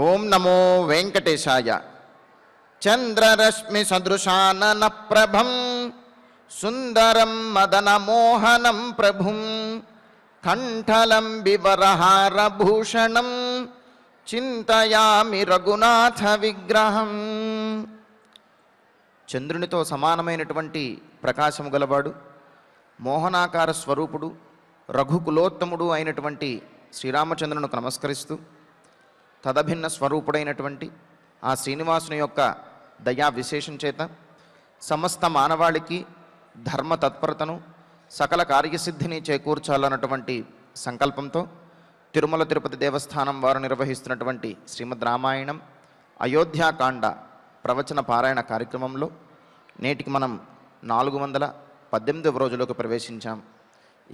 ఓం నమో వెంకటేశాయ. చంద్రరశ్మి సదృశానన ప్రభం సుందరం మదనమోహనం ప్రభుం కంఠలం వివరహారభూషణం చింతయామి రఘునాథ విగ్రహం. చంద్రునితో సమానమైనటువంటి ప్రకాశము గలవాడు, మోహనాకార స్వరూపుడు, రఘుకులోత్తముడు అయినటువంటి శ్రీరామచంద్రునికి నమస్కరిస్తూ తదభిన్న స్వరూపుడైనటువంటి ఆ శ్రీనివాసుని యొక్క దయా విశేషం చేత సమస్త మానవాళికి ధర్మ తత్పరతను సకల కార్యసిద్ధిని చేకూర్చాలన్నటువంటి సంకల్పంతో తిరుమల తిరుపతి దేవస్థానం వారు నిర్వహిస్తున్నటువంటి శ్రీమద్ రామాయణం అయోధ్యాకాండ ప్రవచన పారాయణ కార్యక్రమంలో నేటికి మనం 418వ రోజులోకి ప్రవేశించాం.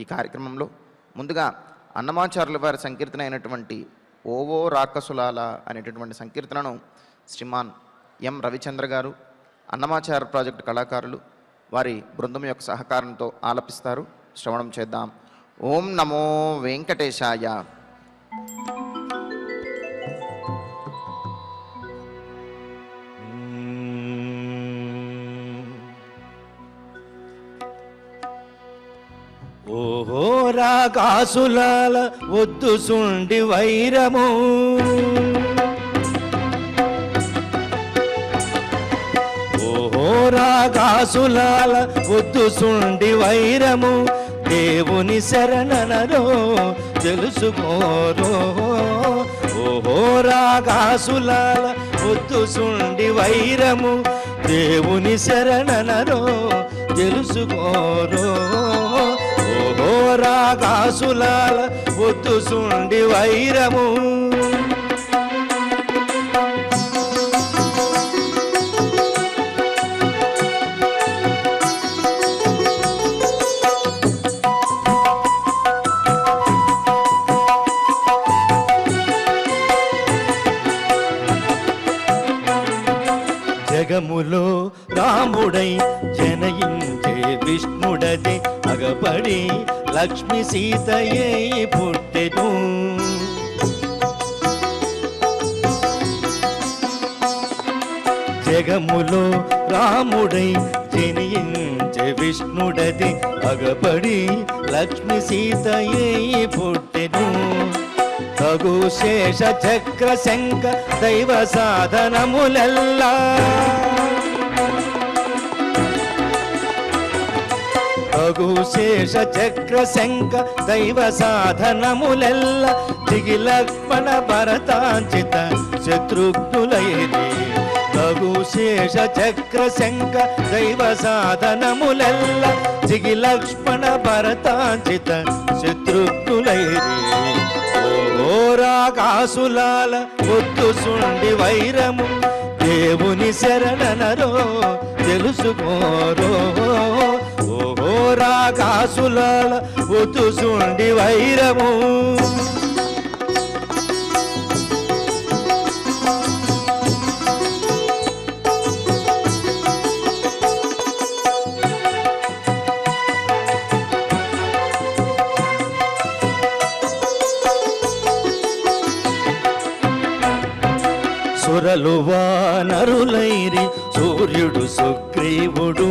ఈ కార్యక్రమంలో ముందుగా అన్నమాచార్యుల వారి సంకీర్తన అయినటువంటి ఓవో రాకసులాల అనేటటువంటి సంకీర్తనను శ్రీమాన్ ఎం రవిచంద్ర గారు, అన్నమాచార్య ప్రాజెక్టు కళాకారులు వారి బృందం యొక్క సహకారంతో ఆలపిస్తారు. శ్రవణం చేద్దాం. ఓం నమో వెంకటేశాయ. ఓహో రాకాసులాల వద్దు సుండి వైరము, ఓహో రాకాసులాల వద్దు సుండి వైరము, దేవుని శరణనరో తెలుసుకోరో. ఓహో రాకాసులాల వద్దు సుండి వైరము, దేవుని శరణనరో తెలుసుకోరో. ఓహో రాకాసులాల వద్దు సుండి వైరము, జగములో రాముడై జనయించే విష్ణుడది అగపడి లక్ష్మి సీతయే పుట్టెను. జగములో రాముడై జనియించే విష్ణుడది అగపడి లక్ష్మి సీతయే పుట్టెను. తగు శేష చక్ర శంఖ దైవ సాధనములెల్లా, తగు శేష చక్ర శంఖ దైవ సాధనములెల్ల, దిగి లక్ష్మణ భరతాంచిత శత్రుఘ్నులైరి. తగు శేష చక్ర శంఖ దైవ సాధనములెల్ల, దిగి లక్ష్మణ భరతాంచిత శత్రుఘ్నులైరి. ఓ రాకాసులాల వద్దు సుండి వైరము, దేవుని శరణనరో తెలుసుకోరో. ఓహో రాకాసులాల వద్దు సుండి వైరము, సురలు వానరులైరి సూర్యుడు సుగ్రీవుడు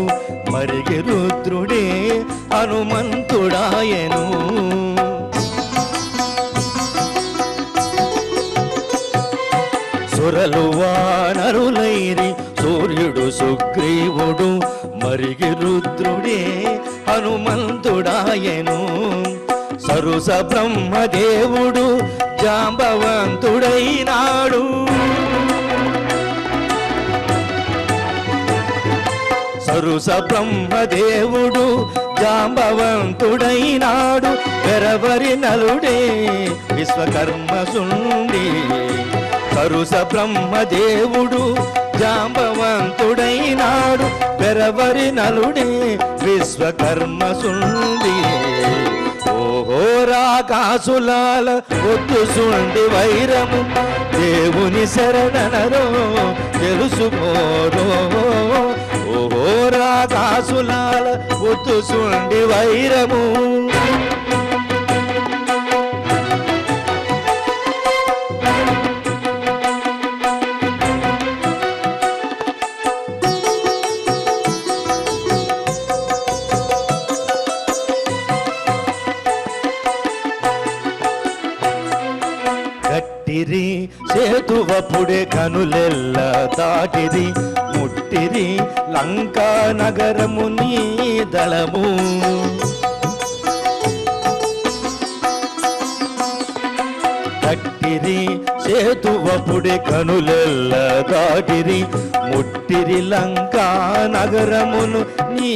మరిగి రుద్రుడే హనుమంతుడాయను. సురలు వానరులైరి సూర్యుడు సుగ్రీవుడు మరిగి రుద్రుడే హనుమంతుడాయను. సరుస బ్రహ్మదేవుడు జాంబవంతుడైనాడు. సరుస బ్రహ్మదేవుడు జాంబవంతుడైనాడు. వెరవరి నలుడే విశ్వకర్మ సుండి. సరుస బ్రహ్మదేవుడు జాంబవంతుడైనాడు. వెరవరి నలుడే విశ్వకర్మ సుండి. ఓహో రాకాసులాల వద్దు సుండి వైరము, దేవుని శరణనరో తెలుసుకోరో. ఓహో రాకాసులాల వద్దు సుండి వైరము, గట్టిరి సేతువపుడే కనులెల్ల దాటిరి ముట్టిరి లంకా నగరము నీ దళము గట్టిరి సేతువపుడే కనులెల్ల దాటిరి ముట్టిరి లంకా నగరమును నీ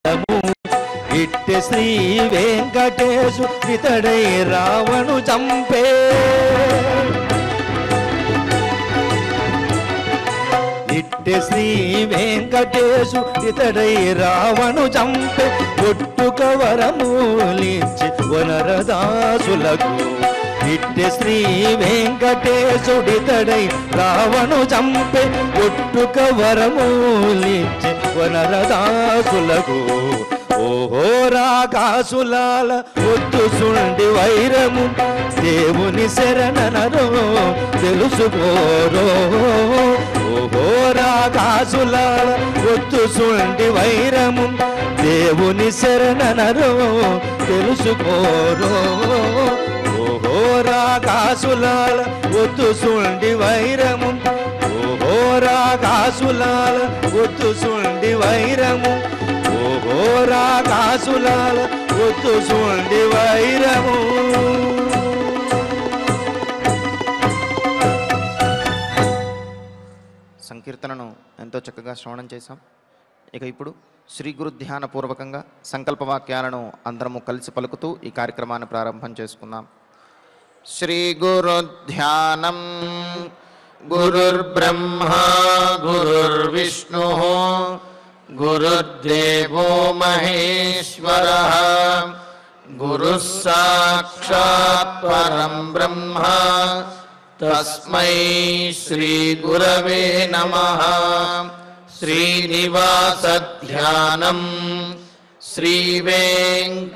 దళము ఇట్టె శ్రీ వెంకటేశు ఇతడై రావణు చంపే ఇట్టె శ్రీ వెంకటేశు ఇతడై రావణు చంపే కొట్టుక వరమూలించి వనరదాసులకు ఇట్టె శ్రీ వెంకటేశుడితడై రావణు చంపే కొట్టుక వరమూలించి వనరదాసులకు ఓహో రాకాసులాల ఒత్తు సుండి వైరము దేవుని శరణనరో తెలుసుకోరో ఓహో రాకాసులాల ఒత్తు సుండి వైరము దేవుని శరణనరో తెలుసుకోరో ఓహో రాకాసులాల ఒత్తు సుండి వైరము ఓహో రాకాసులాల ఒత్తు సుండి వైరము ఓహో రాకాసులాల ఒత్తు సుండి వైరము సంకీర్తనను ఎంతో చక్కగా శ్రవణం చేశాం. ఇక ఇప్పుడు శ్రీ గురు ధ్యాన పూర్వకంగా సంకల్ప వాక్యాలను అందరము కలిసి పలుకుతూ ఈ కార్యక్రమాన్ని ప్రారంభం చేసుకుందాం. శ్రీ గురు ధ్యానం గురుర్బ్రహ్మా గురుర్విష్ణు గురుర్దేవో మహేశ్వరః గురుః సాక్షాత్ పరం బ్రహ్మ తస్మై శ్రీ గురవే నమః. శ్రీనివాస ధ్యానం శ్రీ వెంకటాద్రినిలయః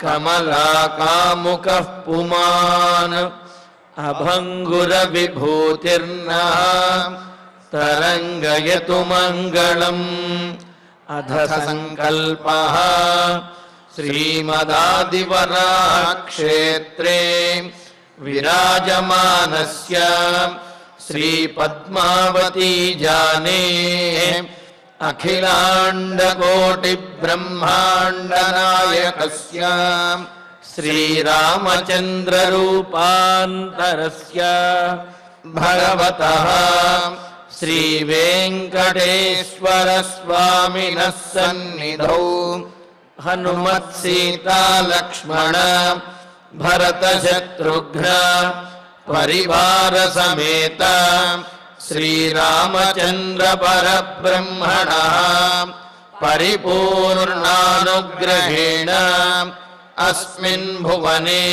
కమలాకాముకః పుమాన్ అభంగుర విభూతిర్నః తరంగయతు మంగళం. అధ సంకల్పః శ్రీమదాదివరాక్షేత్రే విరాజమానస్య శ్రీ పద్మావతీ జానే అఖిలాండకోటి బ్రహ్మాండ నాయకస్య శ్రీరామచంద్ర రూపాంతరస్య భగవతః శ్రీ వెంకటేశ్వర స్వామినః సన్నిధౌ హనుమత్ సీతా లక్ష్మణ భరత శత్రుఘ్న పరివార సమేత శ్రీరామచంద్ర పరబ్రహ్మణః పరిపూర్ణానుగ్రహేణ అస్మిన్ భువనే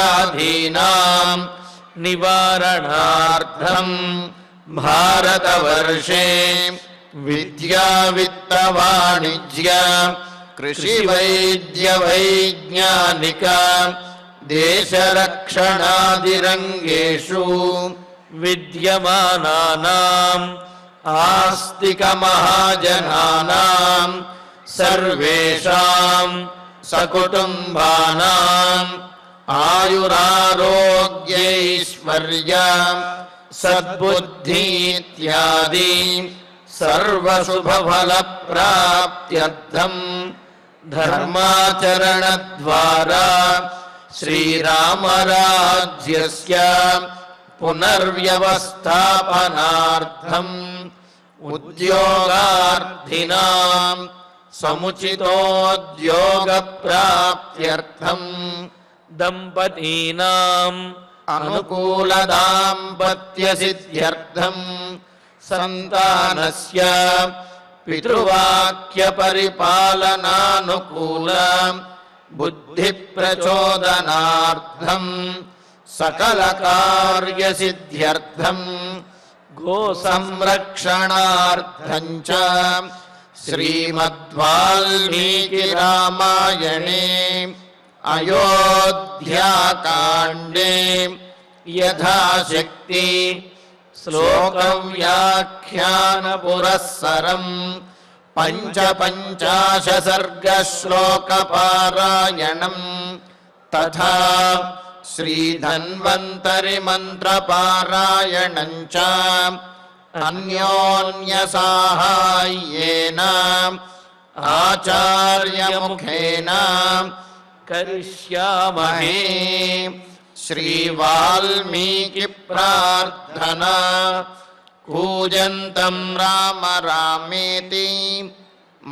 సమస్తాధివ్యాధీనాం నివారణార్థం భారతవర్షే విద్యా విత్త వాణిజ్య కృషి వైద్య వైజ్ఞానిక దేశరక్షణాదిరంగేషు విద్యమానానాం ఆస్తిక మహాజనానాం సర్వేషాం సకుటుంబానాం ఆయురారోగ్యైశ్వర్య సద్బుద్ధి ఇత్యాది సర్వశుభఫల ప్రాప్త్యర్థం ధర్మాచరణ ద్వారా శ్రీరామరాజ్యస్య పునర్వ్యవస్థాపనార్థం ఉద్యోగార్థినాం సముచితోద్యోగ ప్రాప్త్యర్థం దంపతీనాం అనుకూల దాంపత్య సిద్ధ్యర్థం సంతానస్య పితృవాక్య పరిపాలనానుకూల బుద్ధి ప్రచోదనార్థం సకల కార్య సిద్ధ్యర్థం గో సంరక్షణార్థం చ శ్రీమద్వాల్మీకి రామాయణే అయోధ్యాకాండే యథాశక్తి శ్లోక వ్యాఖ్యాన పురస్సరం పంచపంచాశసర్గశ్లోకపారాయణం తథా శ్రీధన్వంతరి మంత్రపారాయణం చ అన్యోన్య సాహాయ్యేన ఆచార్యముఖేన కరిష్యామహే. శ్రీ వాల్మీకి ప్రార్థనా కూజంతం రామ రామేతి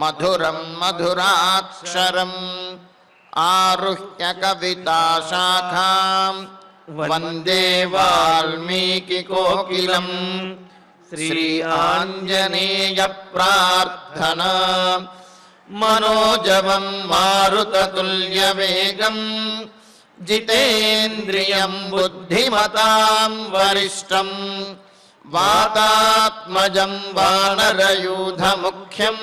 మధురం మధురాక్షరం ఆరుహ్య కవితా శాఖాం వందే వాల్మీకి కోకిలం. శ్రీ ఆంజనేయ ప్రార్థనా మనోజవం మారుతతుల్యవేగం జితేంద్రియం బుద్ధిమతాం వరిష్టం వాతాత్మజం వానరయూధముఖ్యం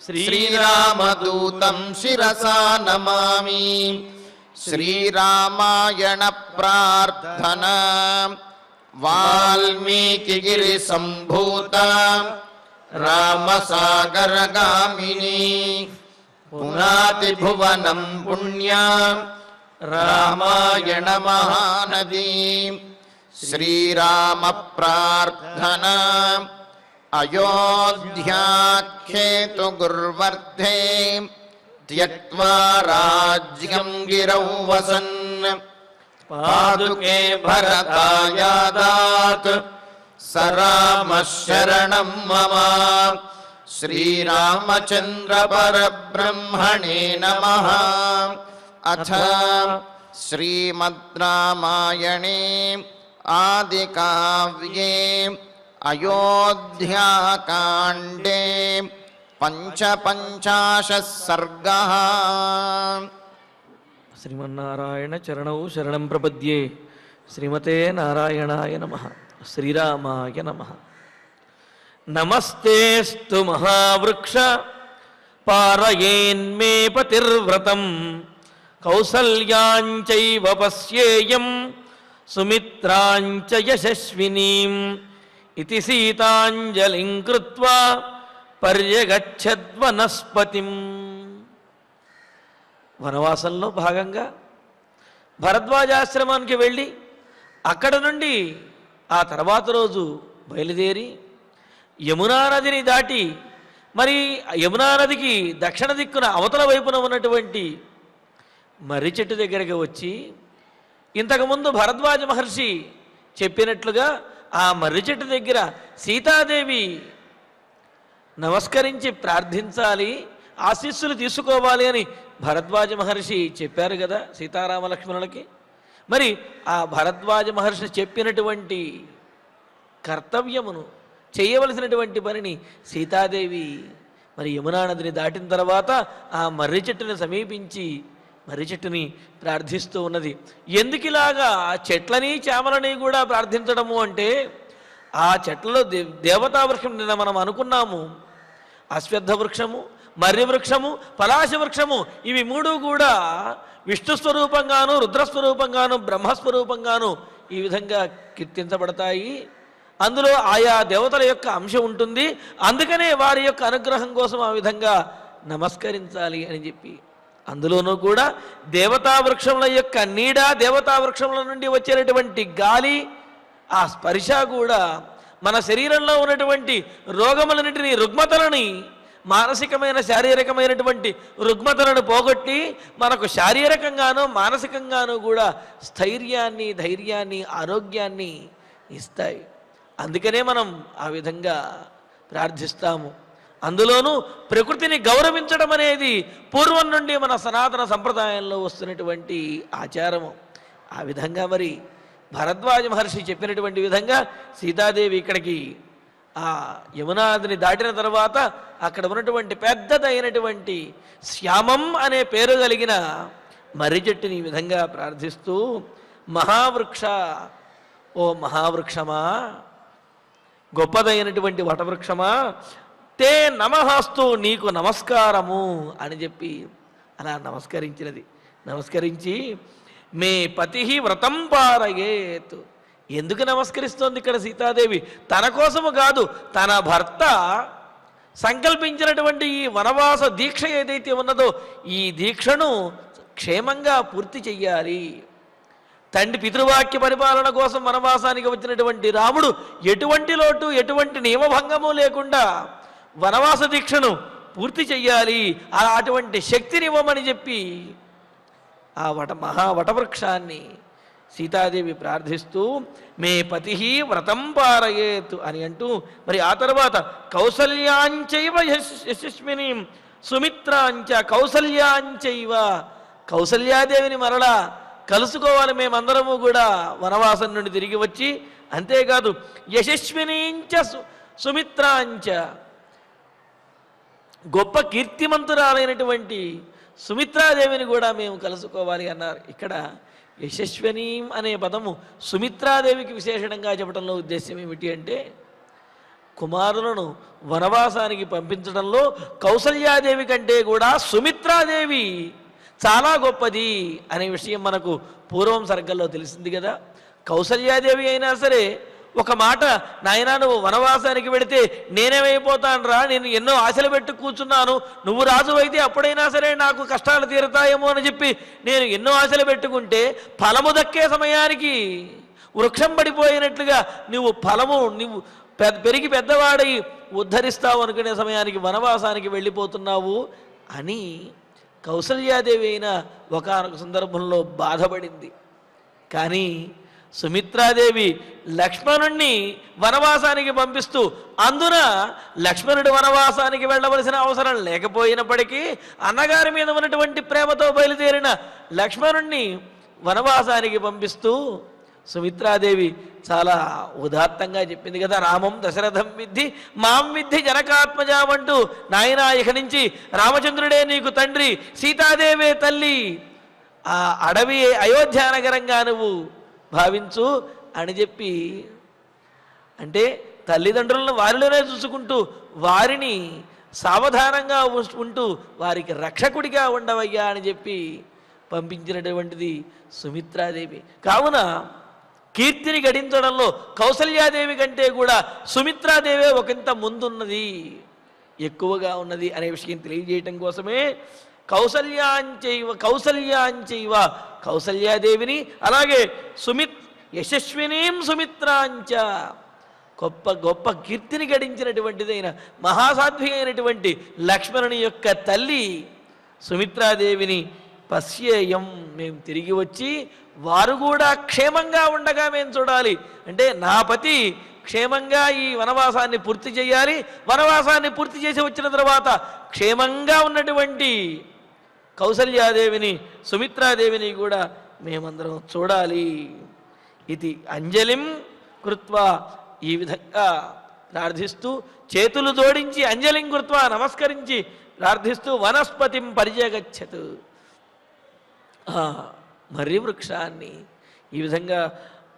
శ్రీరామదూతం శిరసా నమామి. శ్రీరామాయణ ప్రార్థనా వాల్మీకిగిరి సంభూత రామసాగరగామిని పునాతి భువనం పుణ్యా రామాయణ మహానదీ. శ్రీరామ ప్రార్థనా అయోధ్యాఖ్యేతు గుర్వర్ధే త్యక్త్వా రాజ్యం గిరౌ వసన్ పాదుకే భరతాయాదాత్ స రామః శరణం మమ. శ్రీరామచంద్ర పరబ్రహ్మణే నమః. అథ శ్రీమద్ రామాయణే ఆదికావ్యే అయోధ్యాకాండే పంచపంచాశः సర్గः. శ్రీమన్నారాయణ చరణౌ శరణం ప్రపద్యే. శ్రీమతే నారాయణాయ నమః. శ్రీరామాయ నమః. నమస్తేస్తు మహావృక్ష పారయేన్మే పతిర్వ్రతం కౌసల్యాంచైవ పశ్యేయం సుమిత్రాంచ యశస్వినీం ఇతి సీతాంజలిం కృత్వా పర్యగచ్చద్వనస్పతిం. వనవాసంలో భాగంగా భరద్వాజాశ్రమానికి వెళ్ళి అక్కడ నుండి ఆ తర్వాత రోజు బయలుదేరి యమునా నదిని దాటి మరి యమునా నదికి దక్షిణ దిక్కున అవతల వైపున ఉన్నటువంటి మర్రి చెట్టు దగ్గరికి వచ్చి ఇంతకుముందు భరద్వాజ మహర్షి చెప్పినట్లుగా ఆ మర్రి చెట్టు దగ్గర సీతాదేవి నమస్కరించి ప్రార్థించాలి, ఆశీస్సులు తీసుకోవాలి అని భరద్వాజ మహర్షి చెప్పారు కదా సీతారామ లక్ష్మణులకి. మరి ఆ భరద్వాజ మహర్షి చెప్పినటువంటి కర్తవ్యమును చేయవలసినటువంటి పనిని సీతాదేవి మరి యమునా నదిని దాటిన తర్వాత ఆ మర్రి చెట్టుని సమీపించి మర్రి చెట్టుని ప్రార్థిస్తూ ఉన్నది. ఎందుకు ఇలాగా చెట్లని చేమలని కూడా ప్రార్థించడము అంటే ఆ చెట్లలో దేవతా వృక్షం నిన్న మనం అనుకున్నాము. అశ్వత్థ వృక్షము, మర్రి వృక్షము, పలాశ వృక్షము ఇవి మూడు కూడా విష్ణు స్వరూపంగాను, రుద్రస్వరూపంగాను, బ్రహ్మస్వరూపంగాను ఈ విధంగా కీర్తించబడతాయి. అందులో ఆయా దేవతల యొక్క అంశం ఉంటుంది. అందుకనే వారి యొక్క అనుగ్రహం కోసం ఆ విధంగా నమస్కరించాలి అని చెప్పి అందులోనూ కూడా దేవతా వృక్షముల యొక్క నీడ, దేవతా వృక్షముల నుండి వచ్చేటటువంటి గాలి, ఆ స్పర్శ కూడా మన శరీరంలో ఉన్నటువంటి రోగములన్నింటినీ, రుగ్మతలని, మానసికమైన శారీరకమైనటువంటి రుగ్మతలను పోగొట్టి మనకు శారీరకంగానూ మానసికంగానూ కూడా స్థైర్యాన్ని, ధైర్యాన్ని, ఆరోగ్యాన్ని ఇస్తాయి. అందుకనే మనం ఆ విధంగా ప్రార్థిస్తాము. అందులోనూ ప్రకృతిని గౌరవించడం అనేది పూర్వం నుండి మన సనాతన సంప్రదాయంలో వస్తున్నటువంటి ఆచారము. ఆ విధంగా మరి భరద్వాజ మహర్షి చెప్పినటువంటి విధంగా సీతాదేవి ఇక్కడికి ఆ యమునాదిని దాటిన తర్వాత అక్కడ ఉన్నటువంటి పెద్దదైనటువంటి శ్యామం అనే పేరు కలిగిన మర్రి చెట్టుని ఈ విధంగా ప్రార్థిస్తూ, మహావృక్ష, ఓ మహావృక్షమా, గొప్పదైనటువంటి వటవృక్షమా, తే నమఃస్తు, నీకు నమస్కారము అని చెప్పి అలా నమస్కరించినది. నమస్కరించి మే పతి వ్రతం పారయేత్. ఎందుకు నమస్కరిస్తోంది ఇక్కడ సీతాదేవి? తన కోసము కాదు, తన భర్త సంకల్పించినటువంటి ఈ వనవాస దీక్ష ఏదైతే ఉన్నదో ఈ దీక్షను క్షేమంగా పూర్తి చెయ్యాలి. తండ్రి పితృవాక్య పరిపాలన కోసం వనవాసానికి వచ్చినటువంటి రాముడు ఎటువంటి లోటు ఎటువంటి నియమభంగము లేకుండా వనవాస దీక్షను పూర్తి చెయ్యాలి. అటువంటి శక్తినివ్వమని చెప్పి ఆ మహావటవృక్షాన్ని సీతాదేవి ప్రార్థిస్తూ మే పతి వ్రతం పారయేత్ అని అంటూ మరి ఆ తర్వాత కౌసల్యాంచైవ యశస్విని సుమిత్రాంచ కౌసల్యాంచైవ కౌసల్యాదేవిని మరలా కలుసుకోవాలి మేమందరము కూడా వనవాసం నుండి తిరిగి వచ్చి. అంతేకాదు యశస్వినీంచ సుమిత్రాంచ గొప్ప కీర్తిమంతురాలైనటువంటి సుమిత్రాదేవిని కూడా మేము కలుసుకోవాలి అన్నారు. ఇక్కడ యశస్వినీం అనే పదము సుమిత్రాదేవికి విశేషణంగా చెప్పడంలో ఉద్దేశం ఏమిటి అంటే కుమారులను వనవాసానికి పంపించడంలో కౌసల్యాదేవి కంటే కూడా సుమిత్రాదేవి చాలా గొప్పది అనే విషయం మనకు పూర్వం సర్గల్లో తెలిసింది కదా. కౌసల్యాదేవి అయినా సరే ఒక మాట, నాయనా నువ్వు వనవాసానికి వెళితే నేనేమైపోతాను రా, నేను ఎన్నో ఆశలు పెట్టి కూర్చున్నాను, నువ్వు రాజు అయితే అప్పుడైనా సరే నాకు కష్టాలు తీరుతాయేమో అని చెప్పి నేను ఎన్నో ఆశలు పెట్టుకుంటే ఫలము దక్కే సమయానికి వృక్షం పడిపోయినట్లుగా నువ్వు పెరిగి పెద్దవాడై ఉద్ధరిస్తావు అనుకునే సమయానికి వనవాసానికి వెళ్ళిపోతున్నావు అని కౌసల్యాదేవి అయినా ఒకానొక సందర్భంలో బాధపడింది. కానీ సుమిత్రాదేవి లక్ష్మణుణ్ణి వనవాసానికి పంపిస్తూ అందున లక్ష్మణుడు వనవాసానికి వెళ్ళవలసిన అవసరం లేకపోయినప్పటికీ అన్నగారి మీద ఉన్నటువంటి ప్రేమతో బయలుదేరిన లక్ష్మణుణ్ణి వనవాసానికి పంపిస్తూ సుమిత్రాదేవి చాలా ఉదాత్తంగా చెప్పింది కదా. రామం దశరథం విద్ధి మాం విద్ధి జనకాత్మజామంటూ నాయనా ఇక నుంచి రామచంద్రుడే నీకు తండ్రి, సీతాదేవే తల్లి, ఆ అడవి అయోధ్యానగరంగా నువ్వు భావించు అని చెప్పి, అంటే తల్లిదండ్రులను వారిలోనే చూసుకుంటూ వారిని సావధానంగా ఉంటూ వారికి రక్షకుడిగా ఉండవయ్యా అని చెప్పి పంపించినటువంటిది సుమిత్రాదేవి. కావున కీర్తిని గడించడంలో కౌసల్యాదేవి కంటే కూడా సుమిత్రాదేవే ఒకంత ముందున్నది, ఎక్కువగా ఉన్నది అనే విషయం తెలియజేయటం కోసమే కౌసల్యాంచైవ కౌసల్యాదేవిని అలాగే యశస్వినీం సుమిత్రాంచ గొప్ప గొప్ప కీర్తిని గడించినటువంటిదైన మహాసాధ్వి అయినటువంటి లక్ష్మణుని యొక్క తల్లి సుమిత్రాదేవిని పశ్యేయం మేము తిరిగి వచ్చి వారు కూడా క్షేమంగా ఉండగా మేము చూడాలి. అంటే నా పతి క్షేమంగా ఈ వనవాసాన్ని పూర్తి చేయాలి, వనవాసాన్ని పూర్తి చేసి వచ్చిన తర్వాత క్షేమంగా ఉన్నటువంటి కౌసల్యాదేవిని సుమిత్రాదేవిని కూడా మేమందరం చూడాలి. ఇది అంజలిం కృత్వా ఈ విధంగా ప్రార్థిస్తూ చేతులు జోడించి అంజలిం కృత్వా నమస్కరించి ప్రార్థిస్తూ వనస్పతిం పరిజగచ్చతు మర్రి వృక్షాన్ని ఈ విధంగా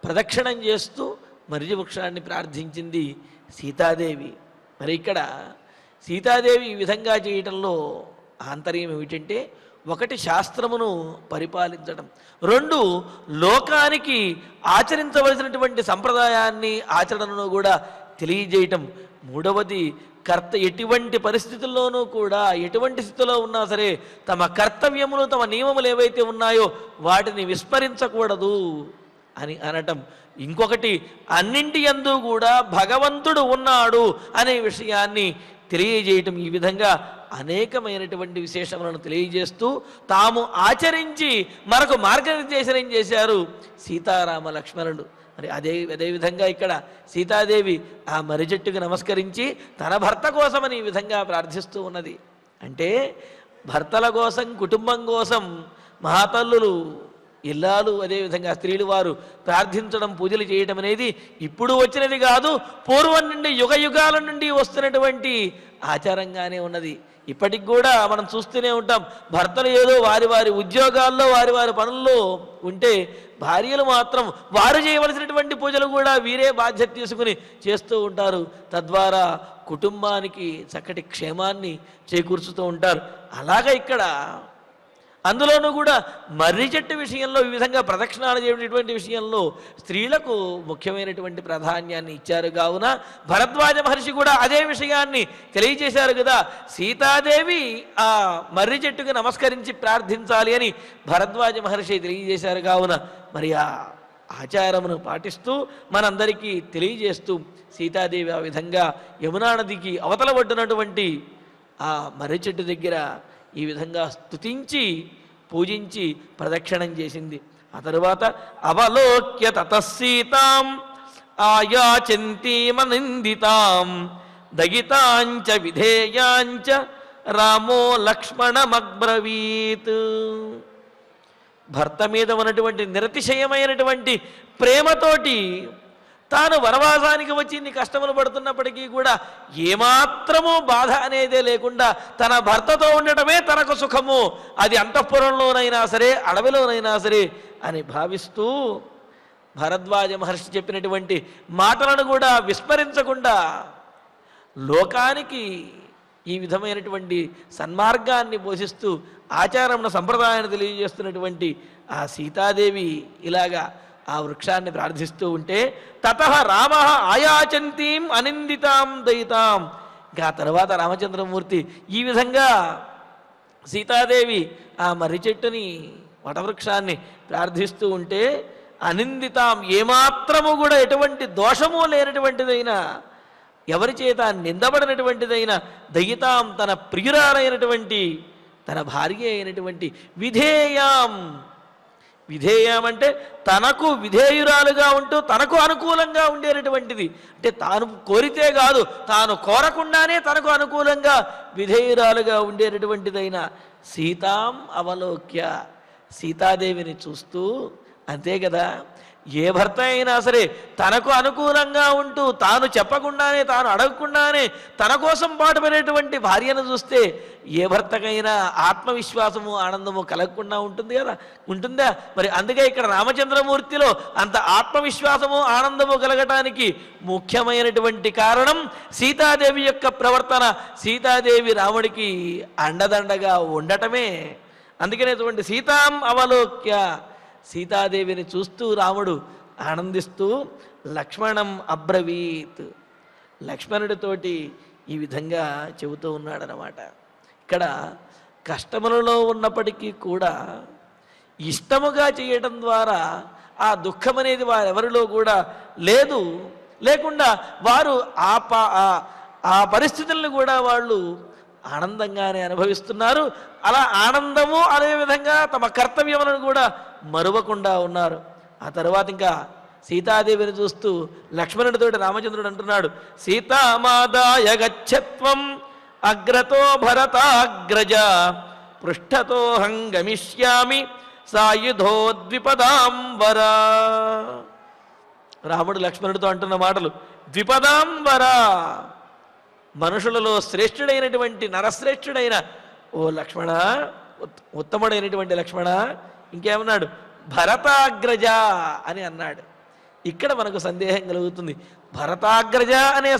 ప్రదక్షిణం చేస్తూ మర్రి వృక్షాన్ని ప్రార్థించింది సీతాదేవి. మరి ఇక్కడ సీతాదేవి ఈ విధంగా చేయటంలో ఆంతర్యం ఏమిటంటే ఒకటి శాస్త్రమును పరిపాలించడం, రెండు లోకానికి ఆచరించవలసినటువంటి సంప్రదాయాన్ని ఆచరణను కూడా తెలియజేయటం, మూడవది ఎటువంటి పరిస్థితుల్లోనూ కూడా ఎటువంటి స్థితిలో ఉన్నా సరే తమ కర్తవ్యములు తమ నియమములు ఏవైతే ఉన్నాయో వాటిని విస్మరించకూడదు అని అనటం, ఇంకొకటి అన్నింటి యందు కూడా భగవంతుడు ఉన్నాడు అనే విషయాన్ని తెలియజేయటం, ఈ విధంగా అనేకమైనటువంటి విశేషములను తెలియజేస్తూ తాము ఆచరించి మనకు మార్గనిర్దేశనం చేశారు సీతారామ లక్ష్మణుడు. మరి అదేవిధంగా ఇక్కడ సీతాదేవి ఆ మర్రి చెట్టుకు నమస్కరించి తన భర్త కోసమని ఈ విధంగా ప్రార్థిస్తూ ఉన్నది. అంటే భర్తల కోసం కుటుంబం కోసం మహాతల్లులు ఇల్లాలు అదేవిధంగా స్త్రీలు వారు ప్రార్థించడం పూజలు చేయటం అనేది ఇప్పుడు వచ్చినది కాదు, పూర్వం నుండి యుగ యుగాల నుండి వస్తున్నటువంటి ఆచారంగానే ఉన్నది. ఇప్పటికి కూడా మనం చూస్తూనే ఉంటాం, భర్తలు ఏదో వారి వారి ఉద్యోగాల్లో వారి వారి పనుల్లో ఉంటే భార్యలు మాత్రం వారు చేయవలసినటువంటి పూజలు కూడా వీరే బాధ్యత తీసుకుని చేస్తూ ఉంటారు. తద్వారా కుటుంబానికి చక్కటి క్షేమాన్ని చేకూర్చుతూ ఉంటారు. అలాగే ఇక్కడ అందులోనూ కూడా మర్రి చెట్టు విషయంలో ఈ విధంగా ప్రదక్షిణాలు చేయటువంటి విషయంలో స్త్రీలకు ముఖ్యమైనటువంటి ప్రాధాన్యాన్ని ఇచ్చారు. కావున భరద్వాజ మహర్షి కూడా అదే విషయాన్ని తెలియజేశారు కదా. సీతాదేవి ఆ మర్రి చెట్టుకు నమస్కరించి ప్రార్థించాలి అని భరద్వాజ మహర్షి తెలియజేశారు. కావున మరి ఆ ఆచారమును పాటిస్తూ మనందరికీ తెలియజేస్తూ సీతాదేవి ఆ విధంగా యమునా నదికి అవతల పడ్డునటువంటి ఆ మర్రి చెట్టు దగ్గర ఈ విధంగా స్తుతించి పూజించి ప్రదక్షిణం చేసింది. ఆ తరువాత అవలోక్య తతసీతాం ఆయాచంతీమనిందితాం దగితాంచ విధేయాంచ రామో లక్ష్మణమబ్రవీత్. భర్త మీద ఉన్నటువంటి నిరతిశయమైనటువంటి ప్రేమతోటి తాను వనవాసానికి వచ్చి ఇన్ని కష్టములు పడుతున్నప్పటికీ కూడా ఏమాత్రమూ బాధ అనేదే లేకుండా తన భర్తతో ఉండటమే తనకు సుఖము, అది అంతఃపురంలోనైనా సరే అడవిలోనైనా సరే అని భావిస్తూ భరద్వాజ మహర్షి చెప్పినటువంటి మాటలను కూడా విస్మరించకుండా లోకానికి ఈ విధమైనటువంటి సన్మార్గాన్ని పోషిస్తూ ఆచారమును సంప్రదాయాన్ని తెలియజేస్తున్నటువంటి ఆ సీతాదేవి ఇలాగా ఆ వృక్షాన్ని ప్రార్థిస్తూ ఉంటే తతః రామ ఆయాచంతీం అనిందితాం దయితాం. ఇంకా తర్వాత రామచంద్రమూర్తి ఈ విధంగా సీతాదేవి ఆ మర్రి చెట్టుని వటవృక్షాన్ని ప్రార్థిస్తూ ఉంటే అనిందితాం, ఏమాత్రము కూడా ఎటువంటి దోషము లేనటువంటిదైనా, ఎవరి చేత నిందబడినటువంటిదైనా దయితాం, తన ప్రియురాలైనటువంటి తన భార్య అయినటువంటి విధేయాం. విధేయం అంటే తనకు విధేయురాలుగా ఉంటూ తనకు అనుకూలంగా ఉండేటటువంటిది. అంటే తాను కోరితే కాదు, తాను కోరకుండానే తనకు అనుకూలంగా విధేయురాలుగా ఉండేటటువంటిదైన సీతాం అవలోక్య, సీతాదేవిని చూస్తూ. అంతే కదా, ఏ భర్త అయినా సరే తనకు అనుకూలంగా ఉంటూ తాను చెప్పకుండానే తాను అడగకుండానే తన కోసం పాటుపడేటువంటి భార్యను చూస్తే ఏ భర్తకైనా ఆత్మవిశ్వాసము ఆనందము కలగకుండా ఉంటుంది కదా, ఉంటుందా? మరి అందుకే ఇక్కడ రామచంద్రమూర్తిలో అంత ఆత్మవిశ్వాసము ఆనందము కలగటానికి ముఖ్యమైనటువంటి కారణం సీతాదేవి యొక్క ప్రవర్తన, సీతాదేవి రాముడికి అండదండగా ఉండటమే. అందుకనేటువంటి సీతాం అవలోక్య, సీతాదేవిని చూస్తూ రాముడు ఆనందిస్తూ లక్ష్మణం అబ్రవీత్, లక్ష్మణుడితోటి ఈ విధంగా చెబుతూ ఉన్నాడనమాట. ఇక్కడ కష్టములలో ఉన్నప్పటికీ కూడా ఇష్టముగా చేయటం ద్వారా ఆ దుఃఖం అనేది వారెవరిలో కూడా లేకుండా వారు ఆ పరిస్థితులను కూడా వాళ్ళు ఆనందంగానే అనుభవిస్తున్నారు. అలా ఆనందము అదేవిధంగా తమ కర్తవ్యములను కూడా మరువకుండా ఉన్నారు. ఆ తర్వాత ఇంకా సీతాదేవిని చూస్తూ లక్ష్మణుడితోటి రామచంద్రుడు అంటున్నాడు, సీతామాదాయ గచ్చత్వం అగ్రతో భరతాగ్రజ పృష్ఠతోహం గమిష్యామి సాయుధో ద్విపదాంబర. రాముడు లక్ష్మణుడితో అంటున్న మాటలు ద్విపదాంబర, మనుషులలో శ్రేష్ఠుడైనటువంటి నరశ్రేష్ఠుడైన ఓ లక్ష్మణ, ఉత్తముడైనటువంటి లక్ష్మణ. ఇంకేమన్నాడు, భరతాగ్రజ అని అన్నాడు. ఇక్కడ మనకు సందేహం కలుగుతుంది, భరతాగ్రజ అనే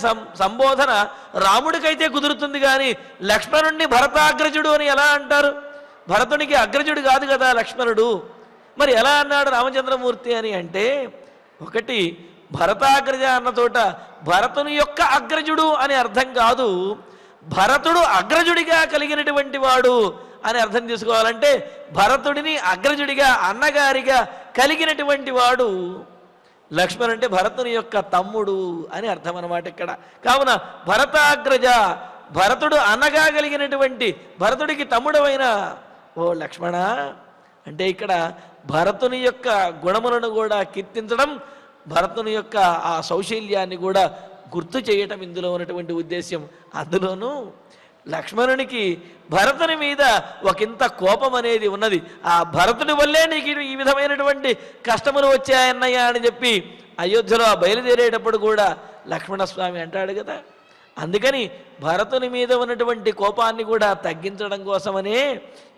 సంబోధన రాముడికైతే కుదురుతుంది కానీ లక్ష్మణుడిని భరతాగ్రజుడు అని ఎలా అంటారు? భరతునికి అగ్రజుడు కాదు కదా లక్ష్మణుడు, మరి ఎలా అన్నాడు రామచంద్రమూర్తి అని అంటే, ఒకటి భరతాగ్రజ అన్న చోట భరతుని యొక్క అగ్రజుడు అని అర్థం కాదు, భరతుడు అగ్రజుడిగా కలిగినటువంటి వాడు అని అర్థం తీసుకోవాలంటే భరతుడిని అగ్రజుడిగా అన్నగారిగా కలిగినటువంటి వాడు లక్ష్మణుడు, అంటే భరతుని యొక్క తమ్ముడు అని అర్థం అన్నమాట ఇక్కడ. కావున భరతాగ్రజ, భరతుడు అన్నగా కలిగినటువంటి భరతుడికి తమ్ముడవైన ఓ లక్ష్మణ అంటే ఇక్కడ భరతుని యొక్క గుణములను కూడా కీర్తించడం, భరతుని యొక్క ఆ సౌశల్యాన్ని కూడా గుర్తు చేయటం ఇందులో ఉన్నటువంటి ఉద్దేశ్యం. అందులోనూ లక్ష్మణునికి భరతుని మీద ఒకంత కోపం అనేది ఉన్నది. ఆ భరతుడి వల్లే నీకు ఈ విధమైనటువంటి కష్టములు వచ్చాయన్నయ్య అని చెప్పి అయోధ్యలో బయలుదేరేటప్పుడు కూడా లక్ష్మణస్వామి అంటాడు కదా. అందుకని భరతుని మీద ఉన్నటువంటి కోపాన్ని కూడా తగ్గించడం కోసమనే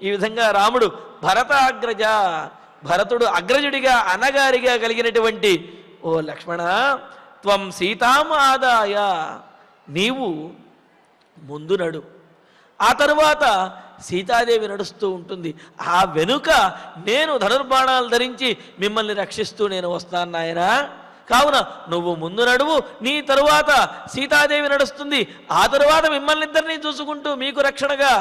ఈ విధంగా రాముడు భరతాగ్రజ, భరతుడు అగ్రజుడిగా అన్నగారిగా కలిగినటువంటి ఓ లక్ష్మణ, త్వం సీతాం ఆదాయ, నీవు ముందు నడు, ఆ తరువాత సీతాదేవి నడుస్తూ ఉంటుంది. ఆ వెనుక నేను ధనుర్బాణాలు ధరించి మిమ్మల్ని రక్షిస్తూ నేను వస్తాను నాయనా, కావున నువ్వు ముందు నడువు, నీ తరువాత సీతాదేవి నడుస్తుంది, ఆ తరువాత మిమ్మల్ని ఇద్దరిని చూసుకుంటూ మీకు రక్షణగా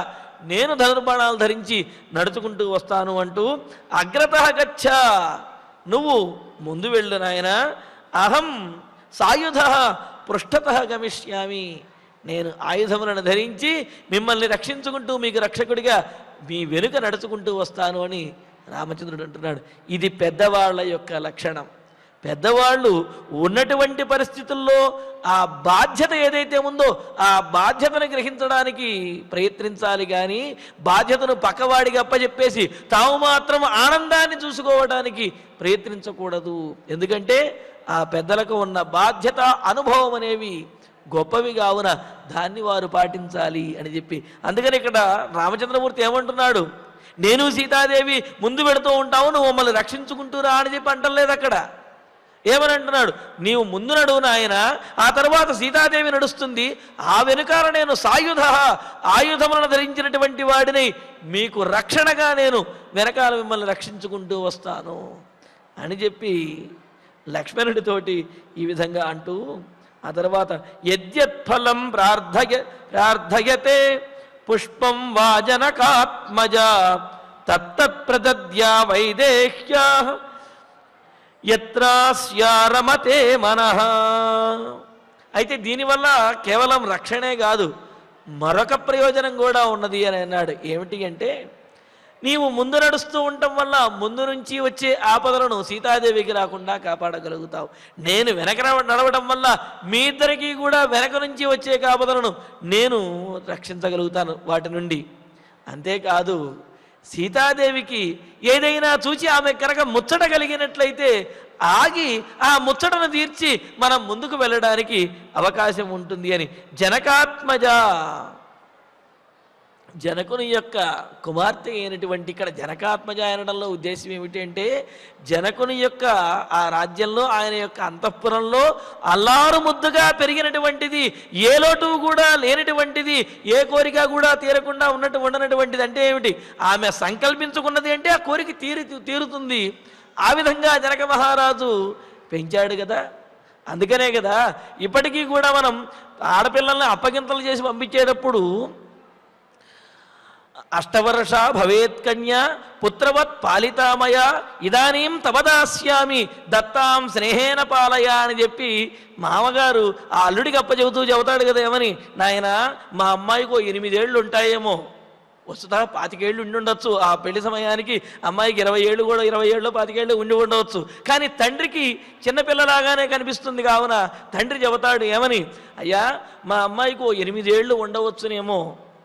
నేను ధనుర్బాణాలు ధరించి నడుచుకుంటూ వస్తాను అంటూ అగ్రతః గచ్చ, నువ్వు ముందు వెళ్ళు నాయనా, అహం సాయుధ పృష్ఠతః గమిష్యామి, నేను ఆయుధములను ధరించి మిమ్మల్ని రక్షించుకుంటూ మీకు రక్షకుడిగా మీ వెనుక నడుచుకుంటూ వస్తాను అని రామచంద్రుడు అంటున్నాడు. ఇది పెద్దవాళ్ళ యొక్క లక్షణం. పెద్దవాళ్ళు ఉన్నటువంటి పరిస్థితుల్లో ఆ బాధ్యత ఏదైతే ఉందో ఆ బాధ్యతను గ్రహించడానికి ప్రయత్నించాలి, కానీ బాధ్యతను పక్కవాడికి అప్పచెప్పేసి తాము మాత్రం ఆనందాన్ని చూసుకోవడానికి ప్రయత్నించకూడదు. ఎందుకంటే ఆ పెద్దలకు ఉన్న బాధ్యత, అనుభవం అనేవి గొప్పవి కావున దాన్ని వారు పాటించాలి అని చెప్పి, అందుకని ఇక్కడ రామచంద్రమూర్తి ఏమంటున్నాడు, నేను సీతాదేవి ముందు పెడుతూ ఉంటావు, నువ్వు మమ్మల్ని రక్షించుకుంటూరా అని చెప్పి అంటలేదు. అక్కడ ఏమని అంటున్నాడు, నీవు ముందు నడువు నాయన, ఆ తర్వాత సీతాదేవి నడుస్తుంది, ఆ వెనుకాల నేను సాయుధ, ఆయుధములను ధరించినటువంటి వాడిని మీకు రక్షణగా నేను వెనకాల మిమ్మల్ని రక్షించుకుంటూ వస్తాను అని చెప్పి లక్ష్మణుడితోటి ఈ విధంగా అంటూ, ఆ తర్వాత యద్యత్ఫలం ప్రార్థయతే పుష్పం వాజనకాత్మజ తత్తత్ ప్రదద్యా వైదేహ్యా యత్రాస్యారమతే మనః. అయితే దీనివల్ల కేవలం రక్షణే కాదు, మరొక ప్రయోజనం కూడా ఉన్నది అని అన్నాడు. ఏమిటి అంటే, నీవు ముందు నడుస్తూ ఉండటం వల్ల ముందు నుంచి వచ్చే ఆపదలను సీతాదేవికి రాకుండా కాపాడగలుగుతావు. నేను వెనక నడవడం వల్ల మీ ఇద్దరికీ కూడా వెనక నుంచి వచ్చే ఆపదలను నేను రక్షించగలుగుతాను వాటి నుండి. అంతేకాదు, సీతాదేవికి ఏదైనా చూచి ఆమె కనుక ముచ్చట కలిగినట్లయితే ఆగి ఆ ముచ్చటను తీర్చి మనం ముందుకు వెళ్ళడానికి అవకాశం ఉంటుంది అని. జనకాత్మజ, జనకుని యొక్క కుమార్తె అయినటువంటి, ఇక్కడ జనకాత్మజ అనడంలో ఉద్దేశం ఏమిటి అంటే, జనకుని యొక్క ఆ రాజ్యంలో, ఆయన యొక్క అంతఃపురంలో అల్లారు ముద్దుగా పెరిగినటువంటిది, ఏ లోటు కూడా లేనటువంటిది, ఏ కోరిక కూడా తీరకుండా ఉండనటువంటిది. అంటే ఏమిటి, ఆమె సంకల్పించుకున్నది అంటే ఆ కోరిక తీరుతుంది. ఆ విధంగా జనక మహారాజు పెంచాడు కదా. అందుకనే కదా ఇప్పటికీ కూడా మనం ఆడపిల్లల్ని అప్పగింతలు చేసి పంపించేటప్పుడు అష్టవర్ష భవేత్ కన్యా పుత్రవత్ పాలితామయ ఇదానీం తవదాస్యామి దత్తాం స్నేహేన పాలయ అని చెప్పి మామగారు ఆ అల్లుడికి చెబుతాడు కదా, ఏమని, నాయన మా అమ్మాయికో 8 ఏళ్ళు ఉంటాయేమో, వస్తుతా 25 ఏళ్ళు ఉండి ఉండొచ్చు, ఆ పెళ్లి సమయానికి అమ్మాయికి 20 ఏళ్ళు కూడా 20 ఏళ్ళు 25 ఏళ్ళు ఉండి ఉండవచ్చు, కానీ తండ్రికి చిన్నపిల్లలాగానే కనిపిస్తుంది. కావున తండ్రి చెబుతాడు ఏమని, అయ్యా మా అమ్మాయికో 8 ఏళ్ళు ఉండవచ్చునేమో,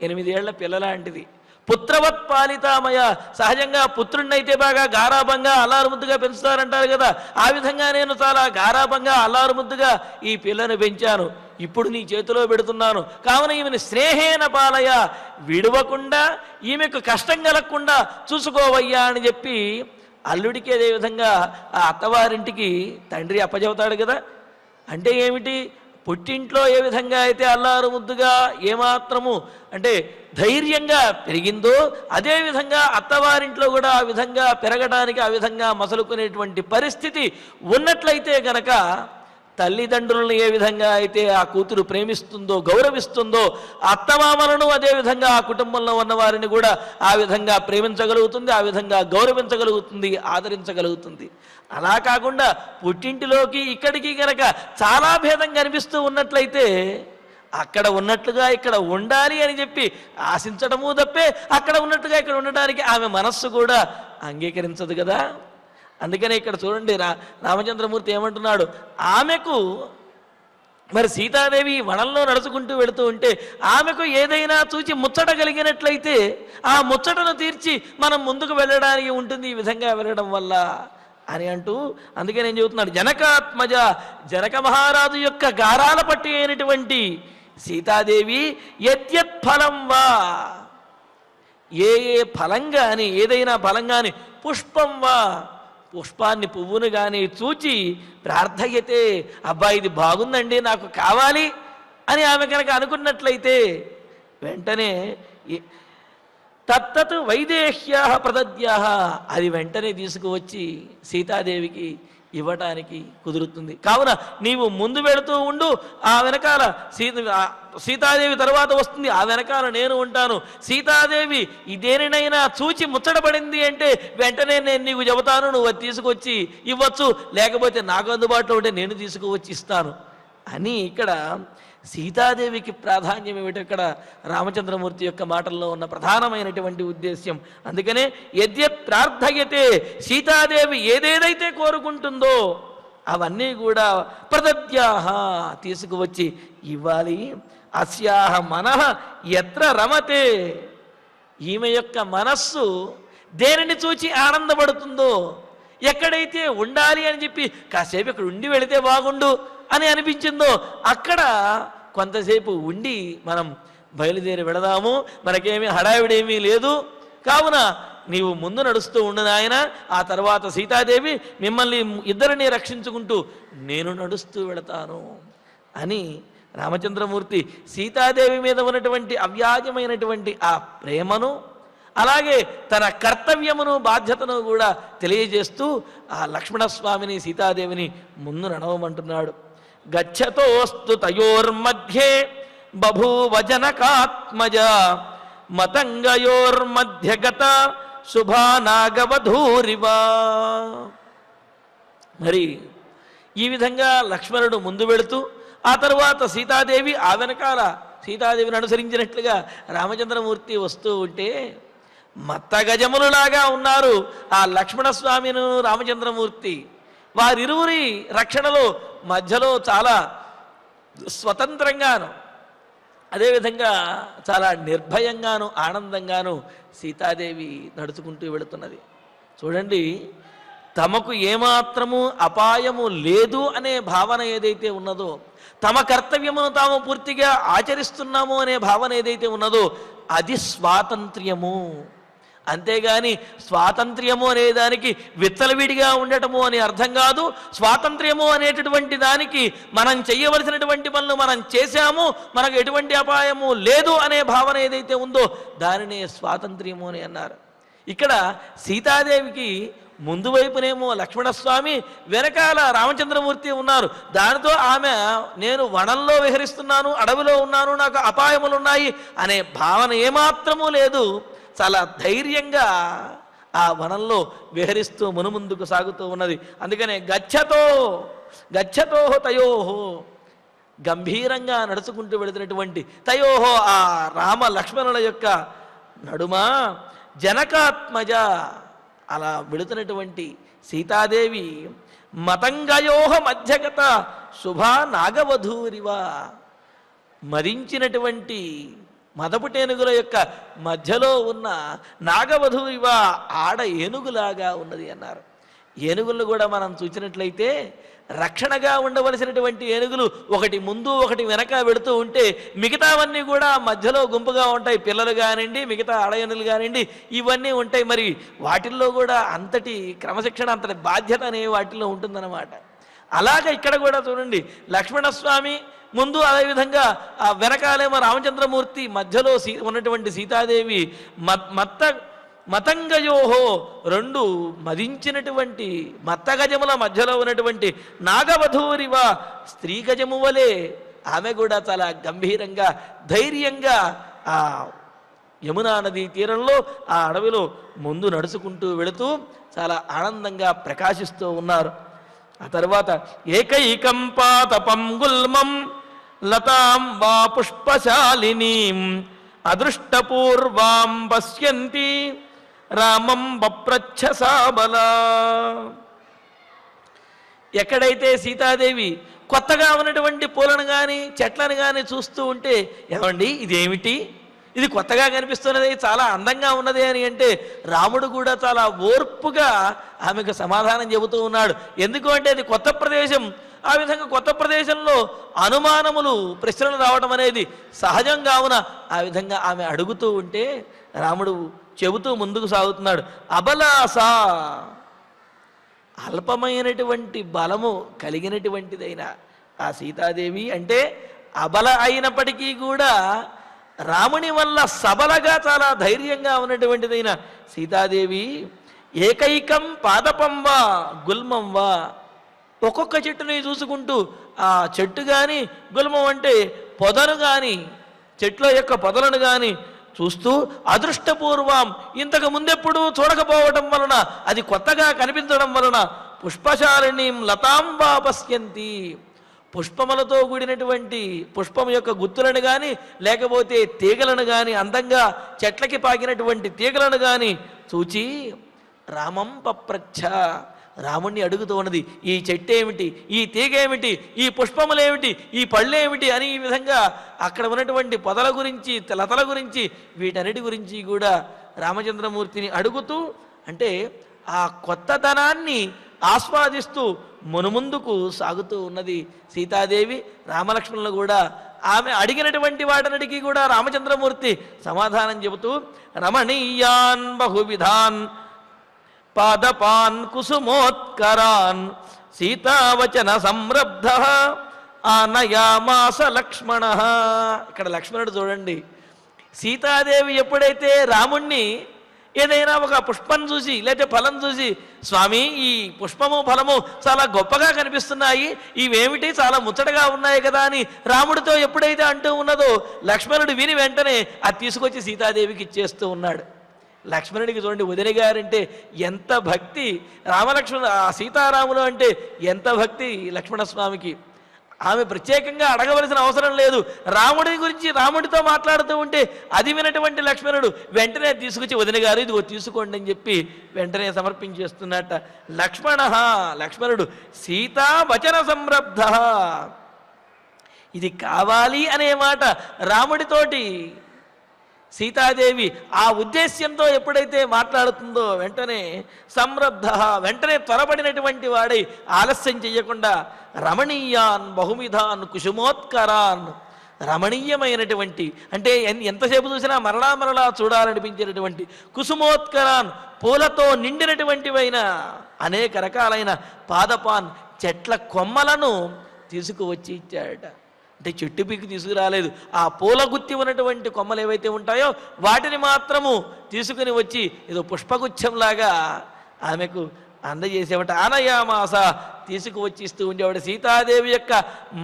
8 ఏళ్ల పిల్లలాంటిది, పుత్రవత్ పాలితామయ, సహజంగా పుత్రుణ్ణైతే బాగా గారాబంగా అల్లారుముద్దుగా పెంచుతారంటారు కదా, ఆ విధంగా నేను చాలా గారాబంగా అల్లారుముద్దుగా ఈ పిల్లను పెంచాను, ఇప్పుడు నీ చేతిలో పెడుతున్నాను, కావున ఈమెను స్నేహేన పాలయ, విడవకుండా ఈమెకు కష్టం కలగకుండా చూసుకోవయ్యా అని చెప్పి అల్లుడికి అదే విధంగా ఆ అత్తవారింటికి తండ్రి అప్పచెబుతాడు కదా. అంటే ఏమిటి, పుట్టింట్లో ఏ విధంగా అయితే అల్లారు ముద్దుగా ఏమాత్రము అంటే ధైర్యంగా పెరిగిందో, అదేవిధంగా అత్తవారింట్లో కూడా ఆ విధంగా పెరగడానికి, ఆ విధంగా మసలుకునేటువంటి పరిస్థితి ఉన్నట్లయితే గనక తల్లిదండ్రులను ఏ విధంగా అయితే ఆ కూతురు ప్రేమిస్తుందో, గౌరవిస్తుందో, అత్తమామలను అదేవిధంగా ఆ కుటుంబంలో ఉన్న వారిని కూడా ఆ విధంగా ప్రేమించగలుగుతుంది, ఆ విధంగా గౌరవించగలుగుతుంది, ఆదరించగలుగుతుంది. అలా కాకుండా పుట్టింటిలోకి ఇక్కడికి కనుక చాలా భేదం కనిపిస్తూ ఉన్నట్లయితే అక్కడ ఉన్నట్లుగా ఇక్కడ ఉండాలి అని చెప్పి ఆశించడము తప్పే, అక్కడ ఉన్నట్టుగా ఇక్కడ ఉండడానికి ఆమె మనస్సు కూడా అంగీకరించదు కదా. అందుకనే ఇక్కడ చూడండి, రామచంద్రమూర్తి ఏమంటున్నాడు, ఆమెకు మరి సీతాదేవి వనంలో నడుచుకుంటూ వెళుతూ ఉంటే ఆమెకు ఏదైనా చూచి ముచ్చట కలిగినట్లయితే ఆ ముచ్చటను తీర్చి మనం ముందుకు వెళ్ళడానికి ఉంటుంది ఈ విధంగా వెళ్ళడం వల్ల అని అంటూ, అందుకే నేను చెబుతున్నాడు, జనకాత్మజ, జనక మహారాజు యొక్క గారాల పట్టి అయినటువంటి సీతాదేవి యద్యత్ ఫలం వా, ఏ ఫలం కానీ, ఏదైనా ఫలం కానీ, పుష్పం వా, పుష్పాన్ని, పువ్వును కానీ చూచి ప్రార్థయతే, అబ్బా ఇది బాగుందండి నాకు కావాలి అని ఆమె కనుక అనుకున్నట్లయితే వెంటనే తత్తత్ వైదేహ్యా ప్రదద్యా, అది వెంటనే తీసుకువచ్చి సీతాదేవికి ఇవ్వటానికి కుదురుతుంది. కావున నీవు ముందు వెళుతూ ఉండు, ఆ వెనకాల సీతాదేవి తర్వాత వస్తుంది, ఆ వెనకాల నేను ఉంటాను. సీతాదేవి దేనినైనా చూచి ముచ్చటపడింది అంటే వెంటనే నేను నీకు చెబుతాను, నువ్వు అది తీసుకొచ్చి ఇవ్వచ్చు, లేకపోతే నాకు అందుబాటులో ఉంటే నేను తీసుకువచ్చి ఇస్తాను అని ఇక్కడ సీతాదేవికి ప్రాధాన్యం ఏమిటి ఇక్కడ రామచంద్రమూర్తి యొక్క మాటల్లో ఉన్న ప్రధానమైనటువంటి ఉద్దేశ్యం. అందుకనే యద్యత్ ప్రార్థయతే, సీతాదేవి ఏదేదైతే కోరుకుంటుందో అవన్నీ కూడా ప్రదద్యాహ తీసుకువచ్చి ఇవ్వాలి. అస్యాహ మనః ఎత్ర రమతే, ఈమె యొక్క మనస్సు దేనిని చూచి ఆనందపడుతుందో, ఎక్కడైతే ఉండాలి అని చెప్పి కాసేపు ఇక్కడ ఉండి వెళితే బాగుండు అని అనిపించిందో అక్కడ కొంతసేపు ఉండి మనం బయలుదేరి వెళదాము, మనకేమీ హడావిడేమీ లేదు, కావున నీవు ముందు నడుస్తూ ఉండు నాయన, ఆ తర్వాత సీతాదేవి మిమ్మల్ని ఇద్దరిని రక్షించుకుంటూ నేను నడుస్తూ వెళతాను అని రామచంద్రమూర్తి సీతాదేవి మీద ఉన్నటువంటి అవ్యాజమైనటువంటి ఆ ప్రేమను, అలాగే తన కర్తవ్యమును బాధ్యతను కూడా తెలియజేస్తూ ఆ లక్ష్మణస్వామిని సీతాదేవిని ముందు నడవమంటున్నాడు. గచ్చతోస్తు తయోర్మధ్యే బభూవ జనకాత్మజ మతంగయోర్మధ్యగత శుభానాగవధూరివా. మరి ఈ విధంగా లక్ష్మణుడు ముందు వెళుతూ ఆ తరువాత సీతాదేవి ఆ వెనకాల సీతాదేవిని అనుసరించినట్లుగా రామచంద్రమూర్తి వస్తూ ఉంటే మత్తగజములులాగా ఉన్నారు ఆ లక్ష్మణస్వామిను రామచంద్రమూర్తి. వారిరువురి రక్షణలో మధ్యలో చాలా స్వతంత్రంగాను, అదేవిధంగా చాలా నిర్భయంగాను ఆనందంగాను సీతాదేవి నడుచుకుంటూ వెళుతున్నది. చూడండి, తమకు ఏమాత్రము అపాయము లేదు అనే భావన ఏదైతే ఉన్నదో, తమ కర్తవ్యమును తాము పూర్తిగా ఆచరిస్తున్నాము అనే భావన ఏదైతే ఉన్నదో అది స్వాతంత్ర్యము. అంతేగాని స్వాతంత్ర్యము అనేదానికి విచ్చలవిడిగా ఉండటము అని అర్థం కాదు. స్వాతంత్ర్యము అనేటటువంటి దానికి మనం చేయవలసినటువంటి పనులు మనం చేశాము, మనకు ఎటువంటి అపాయము లేదు అనే భావన ఏదైతే ఉందో దానినే స్వాతంత్ర్యము అని అన్నారు. ఇక్కడ సీతాదేవికి ముందు వైపునేమో లక్ష్మణస్వామి, వెనకాల రామచంద్రమూర్తి ఉన్నారు. దానితో ఆమె నేను వనంలో విహరిస్తున్నాను, అడవిలో ఉన్నాను, నాకు అపాయములు ఉన్నాయి అనే భావన ఏమాత్రమూ లేదు. చాలా ధైర్యంగా ఆ వనంలో విహరిస్తూ మునుముందుకు సాగుతూ ఉన్నది. అందుకనే గచ్చతో తయోహో, గంభీరంగా నడుచుకుంటూ వెళుతున్నటువంటి తయోహో ఆ రామ లక్ష్మణుల యొక్క నడుమ జనకాత్మజ అలా వెళుతున్నటువంటి సీతాదేవి మతంగయోహ మధ్యగత శుభా నాగవధూరివా, మరించినటువంటి మదపుటేనుగుల యొక్క మధ్యలో ఉన్న నాగవధూరివా, ఆడ ఏనుగులాగా ఉన్నది అన్నారు. ఏనుగులను కూడా మనం చూసినట్లయితే రక్షణగా ఉండవలసినటువంటి ఏనుగులు ఒకటి ముందు ఒకటి వెనక వెడుతూ ఉంటే మిగతావన్నీ కూడా మధ్యలో గుంపుగా ఉంటాయి. పిల్లలు కానివ్వండి, మిగతా ఆడ ఏనుగులు కానివ్వండి, ఇవన్నీ ఉంటాయి. మరి వాటిల్లో కూడా అంతటి క్రమశిక్షణ, అంతటి బాధ్యత అనే వాటిల్లో ఉంటుందన్నమాట. అలాగే ఇక్కడ కూడా చూడండి, లక్ష్మణస్వామి ముందు, అదేవిధంగా ఆ వెనకాలేమో రామచంద్రమూర్తి, మధ్యలో ఉన్నటువంటి సీతాదేవి మతంగయోహో, రెండు మదించినటువంటి మత్తగజముల మధ్యలో ఉన్నటువంటి నాగవధూరివా, స్త్రీ గజము వలె ఆమె కూడా చాలా గంభీరంగా ధైర్యంగా ఆ యమునా నదీ తీరంలో ఆ అడవిలో ముందు నడుచుకుంటూ వెళుతూ చాలా ఆనందంగా ప్రకాశిస్తూ ఉన్నారు. ఆ తర్వాత ఏకైకం పాతపం గుల్మం లతాం వా పుష్పశాలినీం అదృష్టపూర్వాం పశ్యంతి రామం బప్రచ్ఛ సాబలా. ఎక్కడైతే సీతాదేవి కొత్తగా ఉన్నటువంటి పూలను కానీ చెట్లను కానీ చూస్తూ ఉంటే, ఏమండి ఇదేమిటి, ఇది కొత్తగా కనిపిస్తున్నది, చాలా అందంగా ఉన్నది అని అంటే రాముడు కూడా చాలా ఓర్పుగా ఆమెకు సమాధానం చెబుతూ ఉన్నాడు. ఎందుకు అంటే అది కొత్త ప్రదేశం. ఆ విధంగా కొత్త ప్రదేశంలో అనుమానములు, ప్రశ్నలు రావడం అనేది సహజం. కావున ఆ విధంగా ఆమె అడుగుతూ ఉంటే రాముడు చెబుతూ ముందుకు సాగుతున్నాడు. అబలాసా, అల్పమైనటువంటి బలము కలిగినటువంటిదైన ఆ సీతాదేవి అంటే అబల అయినప్పటికీ కూడా రాముని వల్ల సబలగా చాలా ధైర్యంగా ఉన్నటువంటిదైన సీతాదేవి ఏకైకం పాదపం వా గుల్మం వా, ఒక్కొక్క చెట్టుని చూసుకుంటూ ఆ చెట్టు కానీ గుల్మం అంటే పొదను కానీ చెట్ల యొక్క పొదలను కానీ చూస్తూ అదృష్టపూర్వం ఇంతకు ముందెప్పుడు చూడకపోవటం వలన అది కొత్తగా కనిపించడం వలన పుష్పశాలినీం లతాం వా పశ్యంతి, పుష్పములతో కూడినటువంటి పుష్పం యొక్క గుత్తులను కానీ లేకపోతే తీగలను కానీ అందంగా చెట్లకి పాకినటువంటి తీగలను కానీ చూచి రామం పప్రచ్ఛ, రాముణ్ణి అడుగుతూ ఉన్నది ఈ చెట్టు ఏమిటి, ఈ తీగ ఏమిటి, ఈ పుష్పములేమిటి, ఈ పళ్ళేమిటి అని ఈ విధంగా అక్కడ ఉన్నటువంటి పొదల గురించి లతల గురించి వీటన్నిటి గురించి కూడా రామచంద్రమూర్తిని అడుగుతూ, అంటే ఆ కొత్తదనాన్ని ఆస్వాదిస్తూ మునుముందుకు సాగుతూ ఉన్నది సీతాదేవి. రామలక్ష్మణులు కూడా ఆమె అడిగినటువంటి వాటన్నిటికీ కూడా రామచంద్రమూర్తి సమాధానం చెబుతూ రమణీయాన్ బహువిధాన్ పాదపాన్ కుసుమోత్కరాన్ సీతావచన సంరబ్ధ ఆనయామాస లక్ష్మణ. ఇక్కడ లక్ష్మణుడు చూడండి, సీతాదేవి ఎప్పుడైతే రాముణ్ణి ఏదైనా ఒక పుష్పం చూసి లేకపోతే ఫలం చూసి, స్వామి ఈ పుష్పము ఫలము చాలా గొప్పగా కనిపిస్తున్నాయి, ఇవేమిటి చాలా ముచ్చటగా ఉన్నాయి కదా అని రాముడితో ఎప్పుడైతే అంటూ ఉన్నదో లక్ష్మణుడు విని వెంటనే అది తీసుకొచ్చి సీతాదేవికి ఇచ్చేస్తూ ఉన్నాడు. లక్ష్మణుడికి చూడండి, వదిన గారంటే ఎంత భక్తి, రామలక్ష్మణ సీతారాములు అంటే ఎంత భక్తి లక్ష్మణస్వామికి. ఆమె ప్రత్యేకంగా అడగవలసిన అవసరం లేదు, రాముడి గురించి రాముడితో మాట్లాడుతూ ఉంటే అది వినటువంటి లక్ష్మణుడు వెంటనే తీసుకొచ్చి వదిన గారు ఇదిగో తీసుకోండి అని చెప్పి వెంటనే సమర్పించేస్తున్నట్ట. లక్ష్మణుడు సీతా వచన సంరబ్ధ, ఇది కావాలి అనే మాట రాముడితోటి సీతాదేవి ఆ ఉద్దేశ్యంతో ఎప్పుడైతే మాట్లాడుతుందో వెంటనే సంరబ్ధ, వెంటనే త్వరపడినటువంటి వాడై ఆలస్యం చెయ్యకుండా రమణీయాన్ బహువిధాన్ కుసుమోత్కరాన్, రమణీయమైనటువంటి అంటే ఎంతసేపు చూసినా మరలా మరలా చూడాలనిపించేటటువంటి కుసుమోత్కరాన్, పూలతో నిండినటువంటివైన అనేక రకాలైన పాదపాన్ చెట్ల కొమ్మలను తీసుకువచ్చి ఇచ్చాడట. అంటే చెట్టు పీకి తీసుకురాలేదు, ఆ పూల గుత్తి ఉన్నటువంటి కొమ్మలు ఏవైతే ఉంటాయో వాటిని మాత్రము తీసుకుని వచ్చి ఏదో పుష్పగుచ్చంలాగా ఆమెకు అందజేసేవాట. ఆనయామాస, తీసుకువచ్చి ఇస్తూ ఉండేవాడు. సీతాదేవి యొక్క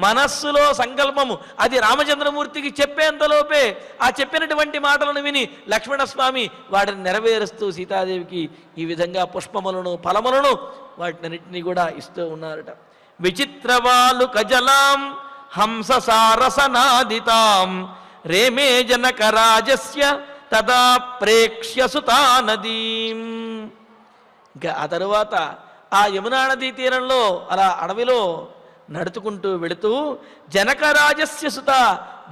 మనస్సులో సంకల్పము అది రామచంద్రమూర్తికి చెప్పేంతలోపే ఆ చెప్పినటువంటి మాటలను విని లక్ష్మణస్వామి వాటిని నెరవేరుస్తూ సీతాదేవికి ఈ విధంగా పుష్పములను ఫలములను వాటినన్నింటినీ కూడా ఇస్తూ ఉన్నారట. విచిత్రవాలు కజలాం హంససారసనాదితాం రేమే జనకరాజస్య తదా ప్రేక్ష్య సుతానదీం. ఇంకా ఆ తరువాత ఆ యమునా నదీ తీరంలో అలా అడవిలో నడుచుకుంటూ వెళుతూ జనకరాజస్య సుత,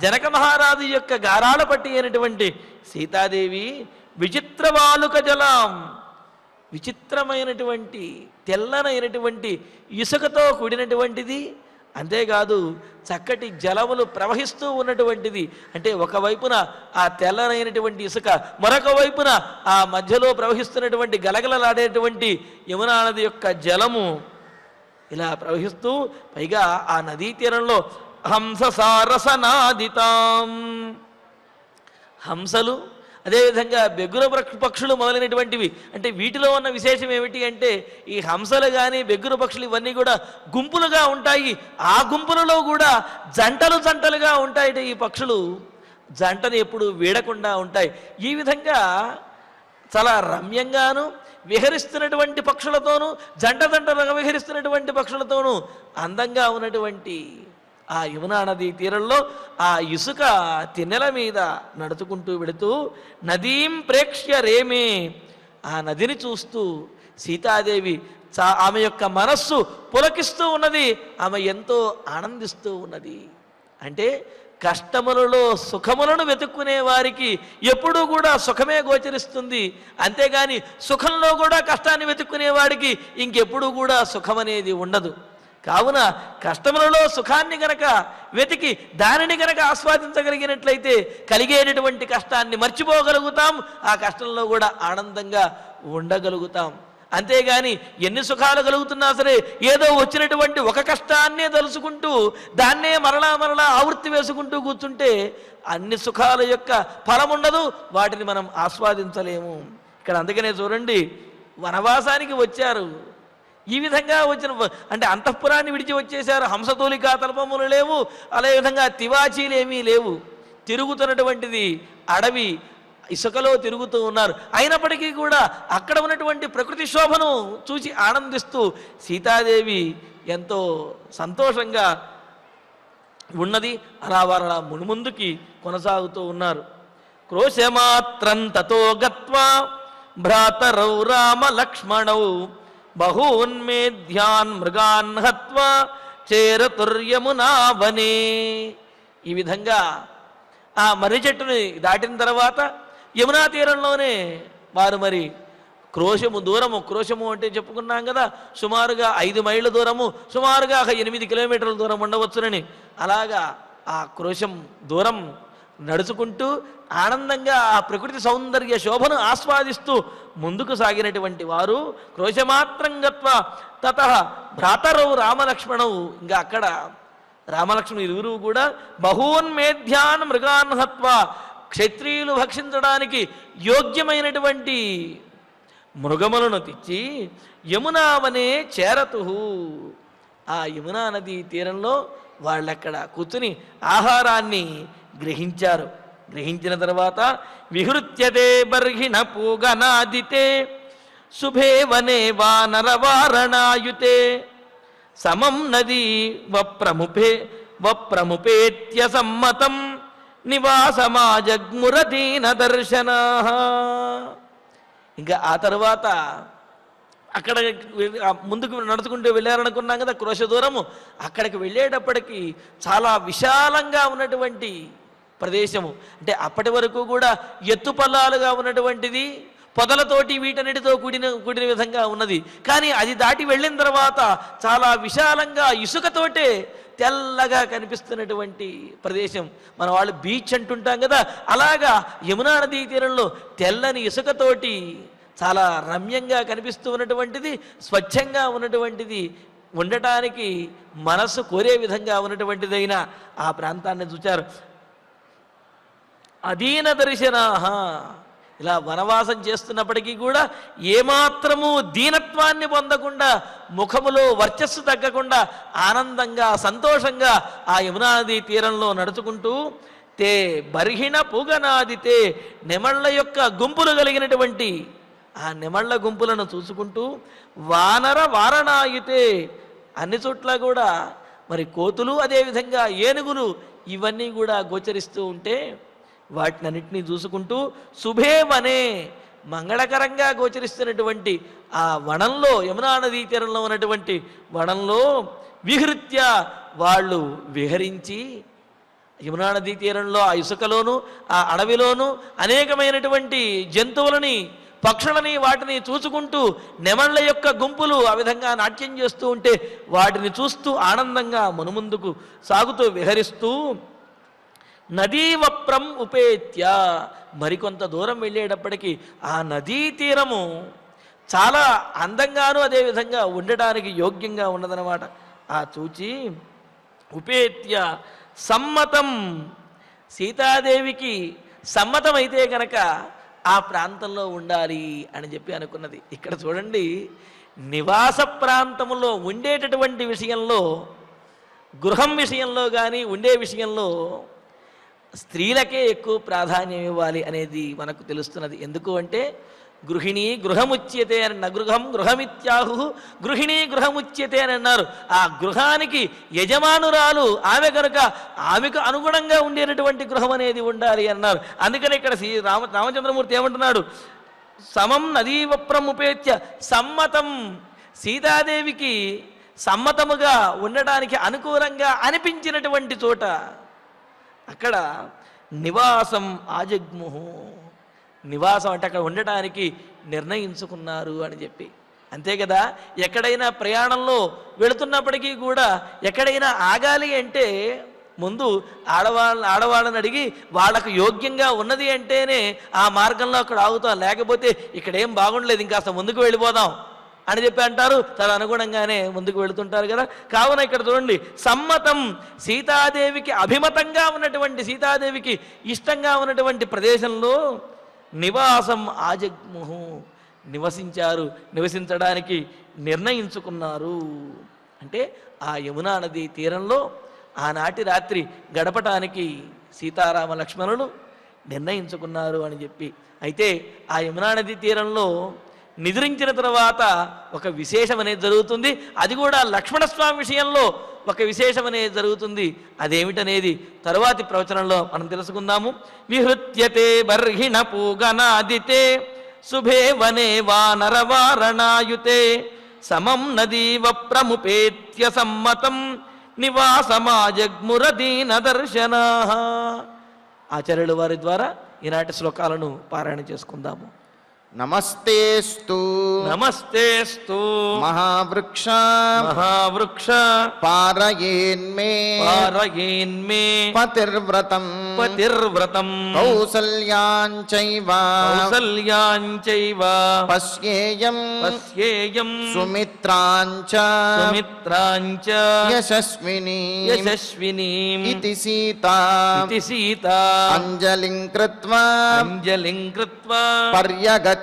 జనక మహారాజు యొక్క గారాల పట్టి అయినటువంటి సీతాదేవి విచిత్రవాలుక జలాం, విచిత్రమైనటువంటి తెల్లనైనటువంటి ఇసుకతో కూడినటువంటిది, అంతేకాదు చక్కటి జలములు ప్రవహిస్తూ ఉన్నటువంటిది. అంటే ఒకవైపున ఆ తెల్లనైనటువంటి ఇసుక, మరొక వైపున ఆ మధ్యలో ప్రవహిస్తున్నటువంటి గలగలలాడేటువంటి యమునా నది యొక్క జలము ఇలా ప్రవహిస్తూ, పైగా ఆ నదీ తీరంలో హంససారసనాదితాం, హంసలు అదేవిధంగా బెగ్గుర పక్షులు మొదలైనటువంటివి. అంటే వీటిలో ఉన్న విశేషం ఏమిటి అంటే ఈ హంసలు కానీ బెగ్గుర పక్షులు ఇవన్నీ కూడా గుంపులుగా ఉంటాయి. ఆ గుంపులలో కూడా జంటలుగా ఉంటాయి. ఈ పక్షులు జంటను ఎప్పుడు వీడకుండా ఉంటాయి. ఈ విధంగా చాలా రమ్యంగాను విహరిస్తున్నటువంటి పక్షులతోనూ జంటలుగా విహరిస్తున్నటువంటి పక్షులతోనూ అందంగా ఉన్నటువంటి ఆ యమునా నదీ తీరంలో ఆ ఇసుక తిన్నెల మీద నడుచుకుంటూ వెళుతూ నదీం ప్రేక్ష్య రేమే, ఆ నదిని చూస్తూ సీతాదేవి ఆమె యొక్క మనస్సు పులకిస్తూ ఉన్నది, ఆమె ఎంతో ఆనందిస్తూ ఉన్నది. అంటే కష్టములలో సుఖములను వెతుక్కునే వారికి ఎప్పుడూ కూడా సుఖమే గోచరిస్తుంది, అంతేగాని సుఖంలో కూడా కష్టాన్ని వెతుక్కునే వాడికి ఇంకెప్పుడూ కూడా సుఖం అనేది ఉండదు. కావున కష్టములలో సుఖాన్ని గనక వెతికి దానిని గనక ఆస్వాదించగలిగినట్లయితే కలిగేటటువంటి కష్టాన్ని మర్చిపోగలుగుతాం, ఆ కష్టంలో కూడా ఆనందంగా ఉండగలుగుతాం. అంతేగాని ఎన్ని సుఖాలు కలుగుతున్నా సరే ఏదో వచ్చినటువంటి ఒక కష్టాన్నే తలుచుకుంటూ దాన్నే మరలా మరలా ఆవృత్తి వేసుకుంటూ కూర్చుంటే అన్ని సుఖాల యొక్క ఫలం ఉండదు, వాటిని మనం ఆస్వాదించలేము. ఇక్కడ అందుకనే చూడండి, వనవాసానికి వచ్చారు, ఈ విధంగా వచ్చిన అంటే అంతఃపురాన్ని విడిచి వచ్చేశారు. హంసతూలికా తల్పములు లేవు, అదేవిధంగా తివాచీలు ఏమీ లేవు. తిరుగుతున్నటువంటిది అడవి, ఇసుకలో తిరుగుతూ ఉన్నారు. అయినప్పటికీ కూడా అక్కడ ఉన్నటువంటి ప్రకృతి శోభను చూసి ఆనందిస్తూ సీతాదేవి ఎంతో సంతోషంగా ఉన్నది. అలా వారు అలా మునుముందుకి కొనసాగుతూ ఉన్నారు. క్రోశమాత్రం తతో గత్వా భ్రాతరౌ రామ లక్ష్మణౌ బహూన్మేధ్యాన్ మృగాన్ హత్వా చేరతుర్యమునా వనే. ఈ విధంగా ఆ మర్రి చెట్టుని దాటిన తర్వాత యమునా తీరంలోనే వారు మరి క్రోశము దూరము, క్రోశము అంటే చెప్పుకున్నాం కదా, సుమారుగా 5 మైళ్ళ దూరము, సుమారుగా 8 కిలోమీటర్ల దూరం ఉండవచ్చునని. అలాగా ఆ క్రోశం దూరం నడుచుకుంటూ ఆనందంగా ఆ ప్రకృతి సౌందర్య శోభను ఆస్వాదిస్తూ ముందుకు సాగినటువంటి వారు క్రోశమాత్రం గత్వా తతః భ్రాతరౌ రామలక్ష్మణవు. ఇంకా అక్కడ రామలక్ష్మణులు ఇరువురు కూడా బహూన్మేధ్యాన్ మృగాన్ హత్వా, క్షత్రియులు భక్షించడానికి యోగ్యమైనటువంటి మృగములను తెచ్చి యమునావనే చేరతు, ఆ యమునా నది తీరంలో వాళ్ళక్కడ కూర్చుని ఆహారాన్ని గ్రహించారు. గ్రహించిన తర్వాత విహృత్యతే బర్హిణ పూగనాదితే శుభే వనే వానరవారణాయుతే సమం నదీ వప్రముపేత్య సమ్మతం నివాసమాజగ్మురదీన దర్శనా. ఇంకా ఆ తర్వాత అక్కడ ముందుకు నడుచుకుంటూ వెళ్ళారనుకున్నాం కదా క్రోశ దూరము. అక్కడికి వెళ్ళేటప్పటికి చాలా విశాలంగా ఉన్నటువంటి ప్రదేశము, అంటే అప్పటి వరకు కూడా ఎత్తుపల్లాలుగా ఉన్నటువంటిది, పొదలతోటి వీటన్నిటితో కూడిన విధంగా ఉన్నది. కానీ అది దాటి వెళ్ళిన తర్వాత చాలా విశాలంగా ఇసుకతోటే తెల్లగా కనిపిస్తున్నటువంటి ప్రదేశం. మన వాళ్ళు బీచ్ అంటుంటాం కదా, అలాగా యమునా నదీ తీరంలో తెల్లని ఇసుకతోటి చాలా రమ్యంగా కనిపిస్తూ ఉన్నటువంటిది, స్వచ్ఛంగా ఉన్నటువంటిది, ఉండటానికి మనస్సు కోరే విధంగా ఉన్నటువంటిదైన ఆ ప్రాంతాన్ని చూచారు. అదీన దర్శనాహ, ఇలా వనవాసం చేస్తున్నప్పటికీ కూడా ఏమాత్రము దీనత్వాన్ని పొందకుండా, ముఖములో వర్చస్సు తగ్గకుండా ఆనందంగా సంతోషంగా ఆ యమునా నదీ తీరంలో నడుచుకుంటూ తే బర్హిణ పూగనాదితే, నెమళ్ళ యొక్క గుంపులు కలిగినటువంటి ఆ నెమళ్ళ గుంపులను చూసుకుంటూ వానర వారణాయితే, అన్ని చోట్ల కూడా మరి కోతులు అదేవిధంగా ఏనుగులు ఇవన్నీ కూడా గోచరిస్తూ ఉంటే వాటినన్నింటినీ చూసుకుంటూ శుభే వనే, మంగళకరంగా గోచరిస్తున్నటువంటి ఆ వనంలో, యమునా నదీ తీరంలో ఉన్నటువంటి వనంలో విహృత్య వాళ్ళు విహరించి, యమునా నదీ తీరంలో ఆ ఇసుకలోను ఆ అడవిలోను అనేకమైనటువంటి జంతువులని పక్షులని వాటిని చూసుకుంటూ నెమళ్ళ యొక్క గుంపులు ఆ విధంగా నాట్యం చేస్తూ ఉంటే వాటిని చూస్తూ ఆనందంగా మునుముందుకు సాగుతూ విహరిస్తూ నదీ వప్రం ఉపేత్య, మరికొంత దూరం వెళ్ళేటప్పటికీ ఆ నదీ తీరము చాలా అందంగాను అదేవిధంగా ఉండటానికి యోగ్యంగా ఉన్నదన్నమాట. ఆ చూచి ఉపేత్య సమ్మతం, సీతాదేవికి సమ్మతమైతే కనుక ఆ ప్రాంతంలో ఉండాలి అని చెప్పి అనుకున్నది. ఇక్కడ చూడండి, నివాస ప్రాంతంలో ఉండేటటువంటి విషయంలో, గృహం విషయంలో కానీ ఉండే విషయంలో స్త్రీలకే ఎక్కువ ప్రాధాన్యం ఇవ్వాలి అనేది మనకు తెలుస్తున్నది. ఎందుకు అంటే గృహిణీ గృహముచ్యతే అని, నగృహం గృహమిత్యాహు, గృహిణీ గృహముచ్యతే అని అన్నారు. ఆ గృహానికి యజమానురాలు ఆమె కనుక ఆమెకు అనుగుణంగా ఉండేటటువంటి గృహం అనేది ఉండాలి అన్నారు. అందుకని ఇక్కడ రామచంద్రమూర్తి ఏమంటున్నాడు, సమం నదీవప్రం ఉపేత్య సమ్మతం, సీతాదేవికి సమ్మతముగా ఉండడానికి అనుకూలంగా అనిపించినటువంటి చోట అక్కడ నివాసం ఆజగ్ముహు, నివాసం అంటే అక్కడ ఉండటానికి నిర్ణయించుకున్నారు అని చెప్పి. అంతే కదా, ఎక్కడైనా ప్రయాణంలో వెళుతున్నప్పటికీ కూడా ఎక్కడైనా ఆగాలి అంటే ముందు ఆడవాళ్ళని అడిగి వాళ్ళకు యోగ్యంగా ఉన్నది అంటేనే ఆ మార్గంలో అక్కడ ఆగుతాం. లేకపోతే ఇక్కడేం బాగుండలేదు, ఇంకాస్త ముందుకు వెళ్ళిపోదాం అని చెప్పి అంటారు. తదనుగుణంగానే ముందుకు వెళుతుంటారు కదా. కావున ఇక్కడ చూడండి, సమ్మతం సీతాదేవికి అభిమతంగా ఉన్నటువంటి, సీతాదేవికి ఇష్టంగా ఉన్నటువంటి ప్రదేశంలో నివాసం ఆజగ్ముహు, నివసించారు, నివసించడానికి నిర్ణయించుకున్నారు. అంటే ఆ యమునా నది తీరంలో ఆనాటి రాత్రి గడపటానికి సీతారామ లక్ష్మణులు నిర్ణయించుకున్నారు అని చెప్పి. అయితే ఆ యమునా నది తీరంలో నిద్రించిన తర్వాత ఒక విశేషం అనేది జరుగుతుంది. అది కూడా లక్ష్మణస్వామి విషయంలో ఒక విశేషం అనేది జరుగుతుంది. అదేమిటనేది తరువాతి ప్రవచనంలో మనం తెలుసుకుందాము. విహృత్యతే బర్హిణ పూగనాదితే శుభే వనే వానరవారణాయుతే సమం నదీవ ప్రముపేత్య సమ్మతం నివాసమాజగ్మురదీన దర్శనా. ఆచార్యుల వారి ద్వారా ఈనాటి శ్లోకాలను పారాయణ చేసుకుందాము. నమస్తేస్తు నమస్తేస్తు మహావృక్ష మహావృక్ష పారయేన్మే పారయేన్మే పతిర్వ్రతం పతిర్వ్రతం కౌసల్యాంచైవ కౌసల్యాంచైవ పశ్యేయం పశ్యేయం సుమిత్రాంచ సుమిత్రాంచ యశస్విని యశస్వినీం ఇతి సీతా ఇతి సీతా అంజలిం కృత్వా అంజలిం కృత్వా పర్యగచ్చత్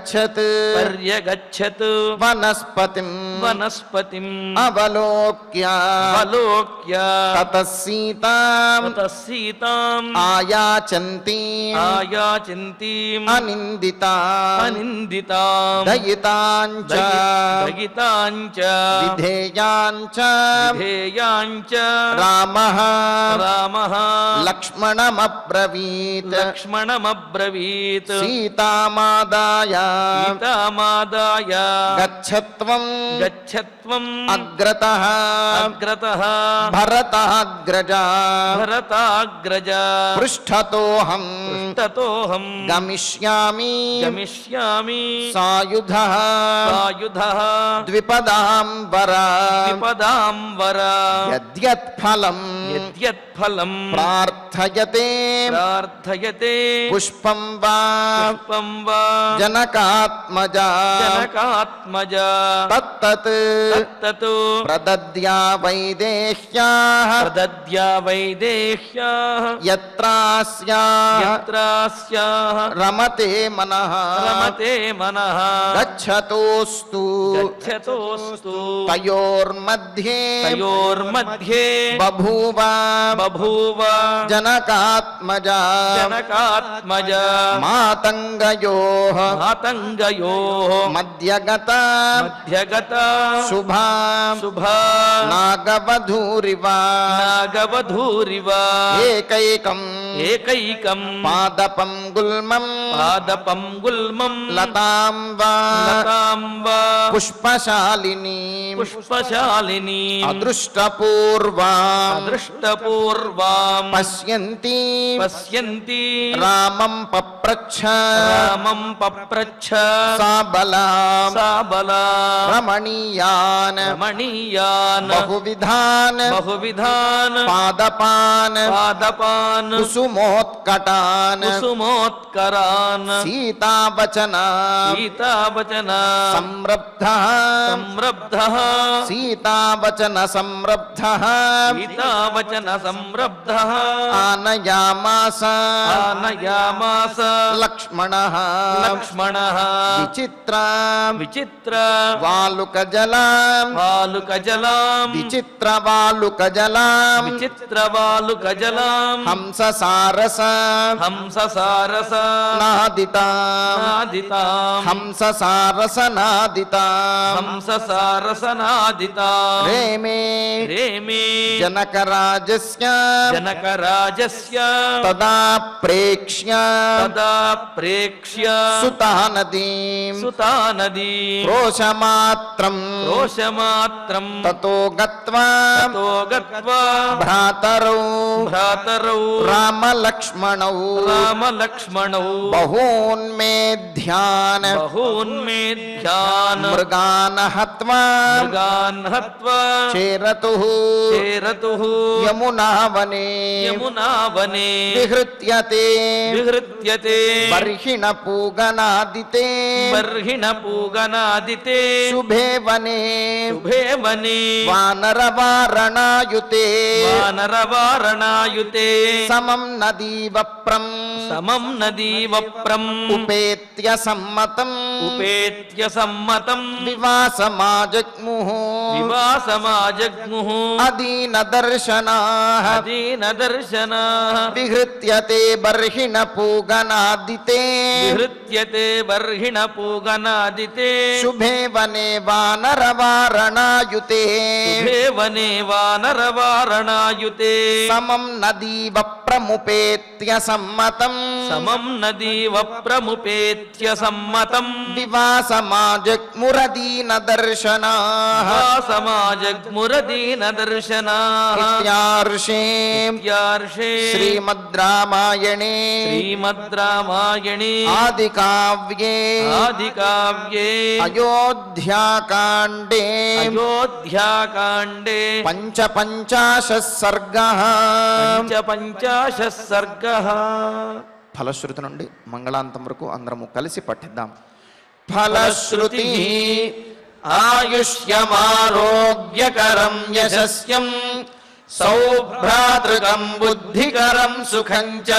పర్యగచ్చత్ వనస్పతిం వనస్పతిం అవలోక్య అవలోక్య తతః సీతాం తతః సీతాం ఆయాచంతి ఆయాచింతీం అనిందితాం అనిందితాం దయితాంచ దగితాంచ విధేయాంచ విధేయాంచ రామః రామః లక్ష్మణమబ్రవీత్ లక్ష్మణమబ్రవీత్ సీతామాదాయ సీతామాదాయ గచ్చత్వం గచ్చత్వం అగ్రతః అగ్రతః భరతాగ్రజ భరతాగ్రజ పృష్ఠతోహం తతోహం గమిష్యామి గమిష్యామి సాయుధః సాయుధః ద్విపదాంబర ద్విపదాంబర యద్యత్ఫలం యద్యత్ఫలం ప్రార్థయతే ప్రార్థయతే పుష్పం వా పుష్పం వా జనకాత్మజ జనకాత్మజ తత్తత్ తత్తత్ ప్రదద్యా వైదేహ్యాః ప్రదద్యా వైదేహ్యాః యత్రాస్యాః యత్రాస్యాః రమతే మనః రమతే మనః గచ్చతోస్తు గచ్చతోస్తు తయోర్मध्ये తయోర్मध्ये బభూవ బభూవ జనకాత్మజ జనకాత్మజ మాతంగయోః మాతంగయోః మధ్యగత మధ్యగత శుభా శుభా నాగవధూరివ నాగవధూరివ ఏకైకం ఏకైకం పాదపం గుల్మం పాదపం గుల్మం లతాం వా లతాం వా పుష్పశాలిని పుష్పశాలిని అదృష్టపూర్వాం అదృష్టపూర్వాం పశ్యంతి పశ్యంతి రామం పప్రచ్ఛ రామం పప్రచ్ఛ సాబలాం సాబలా రమణీయాన్ రమణీయాన్ బహువిధాన్ బహువిధాన్ పాదపాన్ పాదపాన్ కుసుమోత్కటాన్ కుసుమోత్కరాన్ సీతావచన సీతావచన సంరబ్ధః సంరబ్ధః సీతావచన సంరబ్ధః సీతావచన సంరబ్ధః ఆనయామాస ఆనయామాస లక్ష్మణః లక్ష్మణః విచిత్ర విచిత్ర వాలుకజలాం వాలుకజలాం విచిత్ర వాలుకజలాం విచిత్రవాలుకజలాం హంససారస హంససారస నాదితాం నాదితాం హంససారస నాదితాం హంససారసనాదితాం రేమే రేమే జనకరాజస్య జనకరాజస్య తదా ప్రేక్ష్య తదా ప్రేక్ష్య సుతానదీం సుతానదీం రోషమాత్రం రోషమాత్రం తతో గత్వా తతో గత్వా భ్రాతరౌ భ్రాతరౌ రామలక్ష్మణౌ రామలక్ష్మణౌ బహూన్మేధ్యాన్ బహూన్మేధ్యాన్ మృగాన్ హత్వా మృగాన్ హత్వా చేరతుః చేరతుః యమునావనే యమునావనే విహృత్యతే విహృత్యతే బర్హిణ పూగనాదితే బర్హిణ పూగనాదితే శుభే వనే శుభే వనే వానరవారణాయుతే వానరవారణాయుతే సమం నదీవప్రం సమం నదీవప్రం ఉపేత్య సమ్మతం ఉపేత్య సమ్మతం వివాసమాజగ్ముః వివాసమాజగ్ముః అదీన దర్శనాః అదీన దర్శనాః విహృత్యతే బర్హిణ పూగనాదితే విహృత్యతే బర్హిణ పూగనాదితే శుభే వనే వానరవారణాయుతే శుభే వనే వానరవారణాయుతే సమం నదీవప్రముపేత్య సమ్మతం సమం నదీవప్రముపేత్య సమ్మతం వివాసమాజగ్మురదీన దర్శనాః సమాజగ్మురదీన దర్శనాః ఇత్యార్షే ఇత్యార్షే శ్రీమద్ రామాయణే శ్రీమద్ రామాయణే ఆదికావ్యే ఆదికావ్యే అయోధ్యాకాండే అయోధ్యాకాండే పంచపంచాశः సర్గः పంచాశः సర్గः. ఫలశ్రుతి నుండి మంగళాంతం వరకు అందరము కలిసి పఠిద్దాం. ఫలశ్రుతి ఆయుష్యమారోగ్యకరం యశస్యం సౌభ్రాతృకం బుద్ధికరం సుఖం చ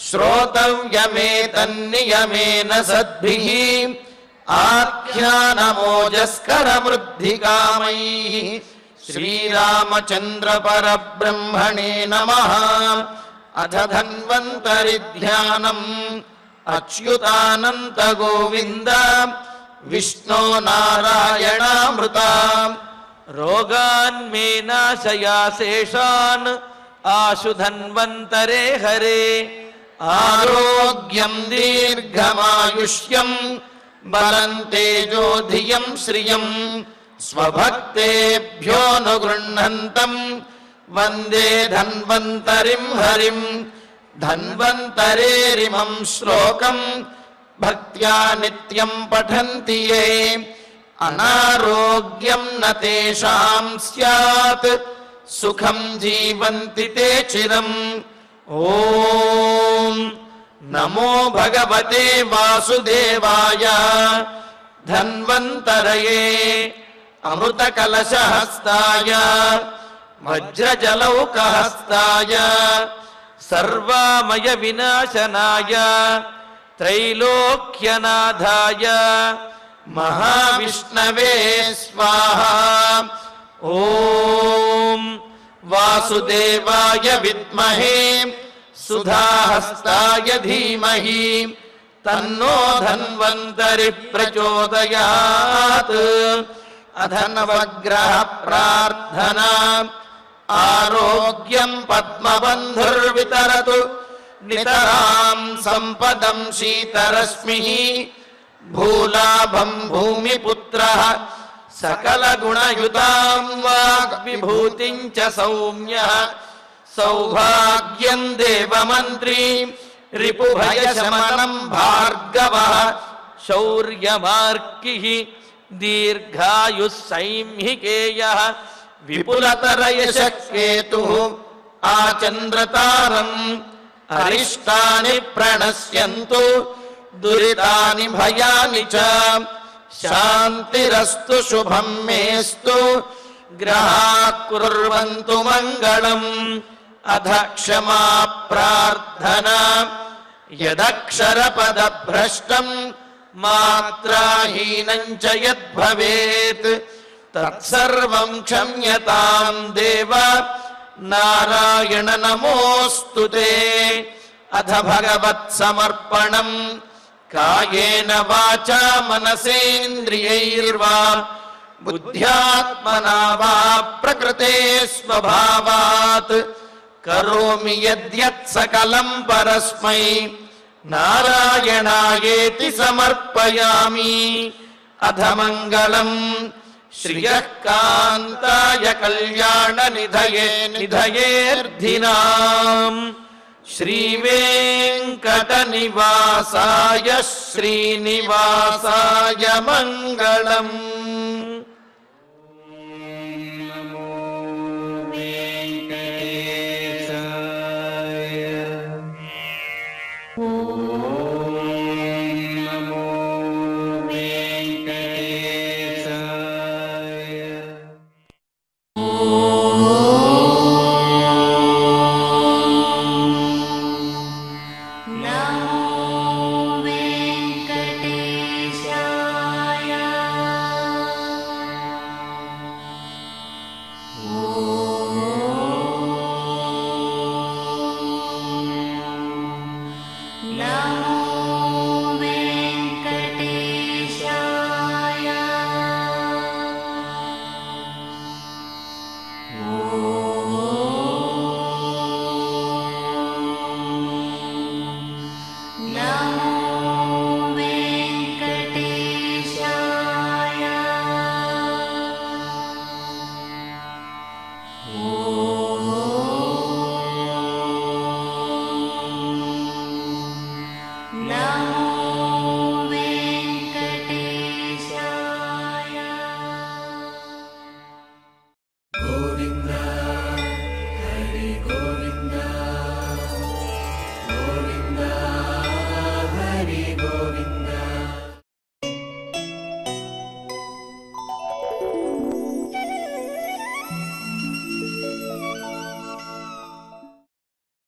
శ్రోతవ్యమేతన్నియమేన సద్భిః ఆఖ్యానమోజస్కరమృద్ధికామైః. శ్రీరామచంద్ర పరబ్రహ్మణే నమః. అథ ధన్వంతరి ధ్యానం అచ్యుతానంత గోవింద విష్ణో నారాయణామృత. రోగాన్ మే నాశయా శేషాన్ ఆశు ధన్వంతరే హరే. ఆరోగ్యం దీర్ఘమాయుష్యం బలం తేజో ధియం శ్రియం స్వభక్తేభ్యోనుగృహంతం వందే ధన్వంతరిం హరిం. ధన్వంతరేరిమం శ్లోకం భక్త్యా నిత్యం పఠంతి యే అనారోగ్యం న తేషాం స్యాత్ సుఖం జీవంతి తే చిరం. ఓం నమో భగవతే వాసుదేవాయ. ధన్వంతరయే అమృతకలశహస్తాయ వజ్రజలౌకహస్తాయ సర్వామయ వినాశనాయ త్రైలోక్యనాథాయ మహావిష్ణవే స్వాహా. ఓం వాసుదేవాయ విద్మహే సుధాహస్తాయ ధీమహి తన్నో ధన్వంతరి ప్రచోదయాత్. అథ నవగ్రహ ప్రార్థనా. ఆరోగ్యం పద్మబంధుర్వితరతు నితరాం సంపదం శీతరశ్మిః. భూలాభం భూమిపుత్రః సకలగుణయుతాం వాగ్విభూతిం చ సౌమ్యః. సౌభాగ్యం దేవమంత్రీ రిపుభయశమనం భార్గవః. శౌర్యమార్కిః దీర్ఘాయుః సైంహికేయః. విపులతరయశకేతుః ఆచంద్రతారం. అరిష్టాని ప్రణశ్యంతు దురితాని భయాని చ. శాంతిరస్తు శుభం మేస్తు గ్రహాః కుర్వంతు మంగళం. అథ క్షమా ప్రార్థనా. యదక్షరపదభ్రష్టం మాత్రాహీనం చ యద్భవేత్ తత్సర్వం క్షమ్యతాం దేవ నారాయణ నమోస్తుతే. అథ భగవత్సమర్పణం. కాయేన వాచా మనసేంద్రియైర్వా బుద్ధ్యాత్మనా వా ప్రకృతే స్వభావాత్ కరోమి యద్యత్ సకలం పరస్మై నారాయణాయేతి సమర్పయామి. అథ మంగళం శ్రియః కాంతాయ కళ్యాణ నిధయే నిధయేర్ధినాం. శ్రీవేంకటనివాసాయ శ్రీనివాసాయ మంగళం.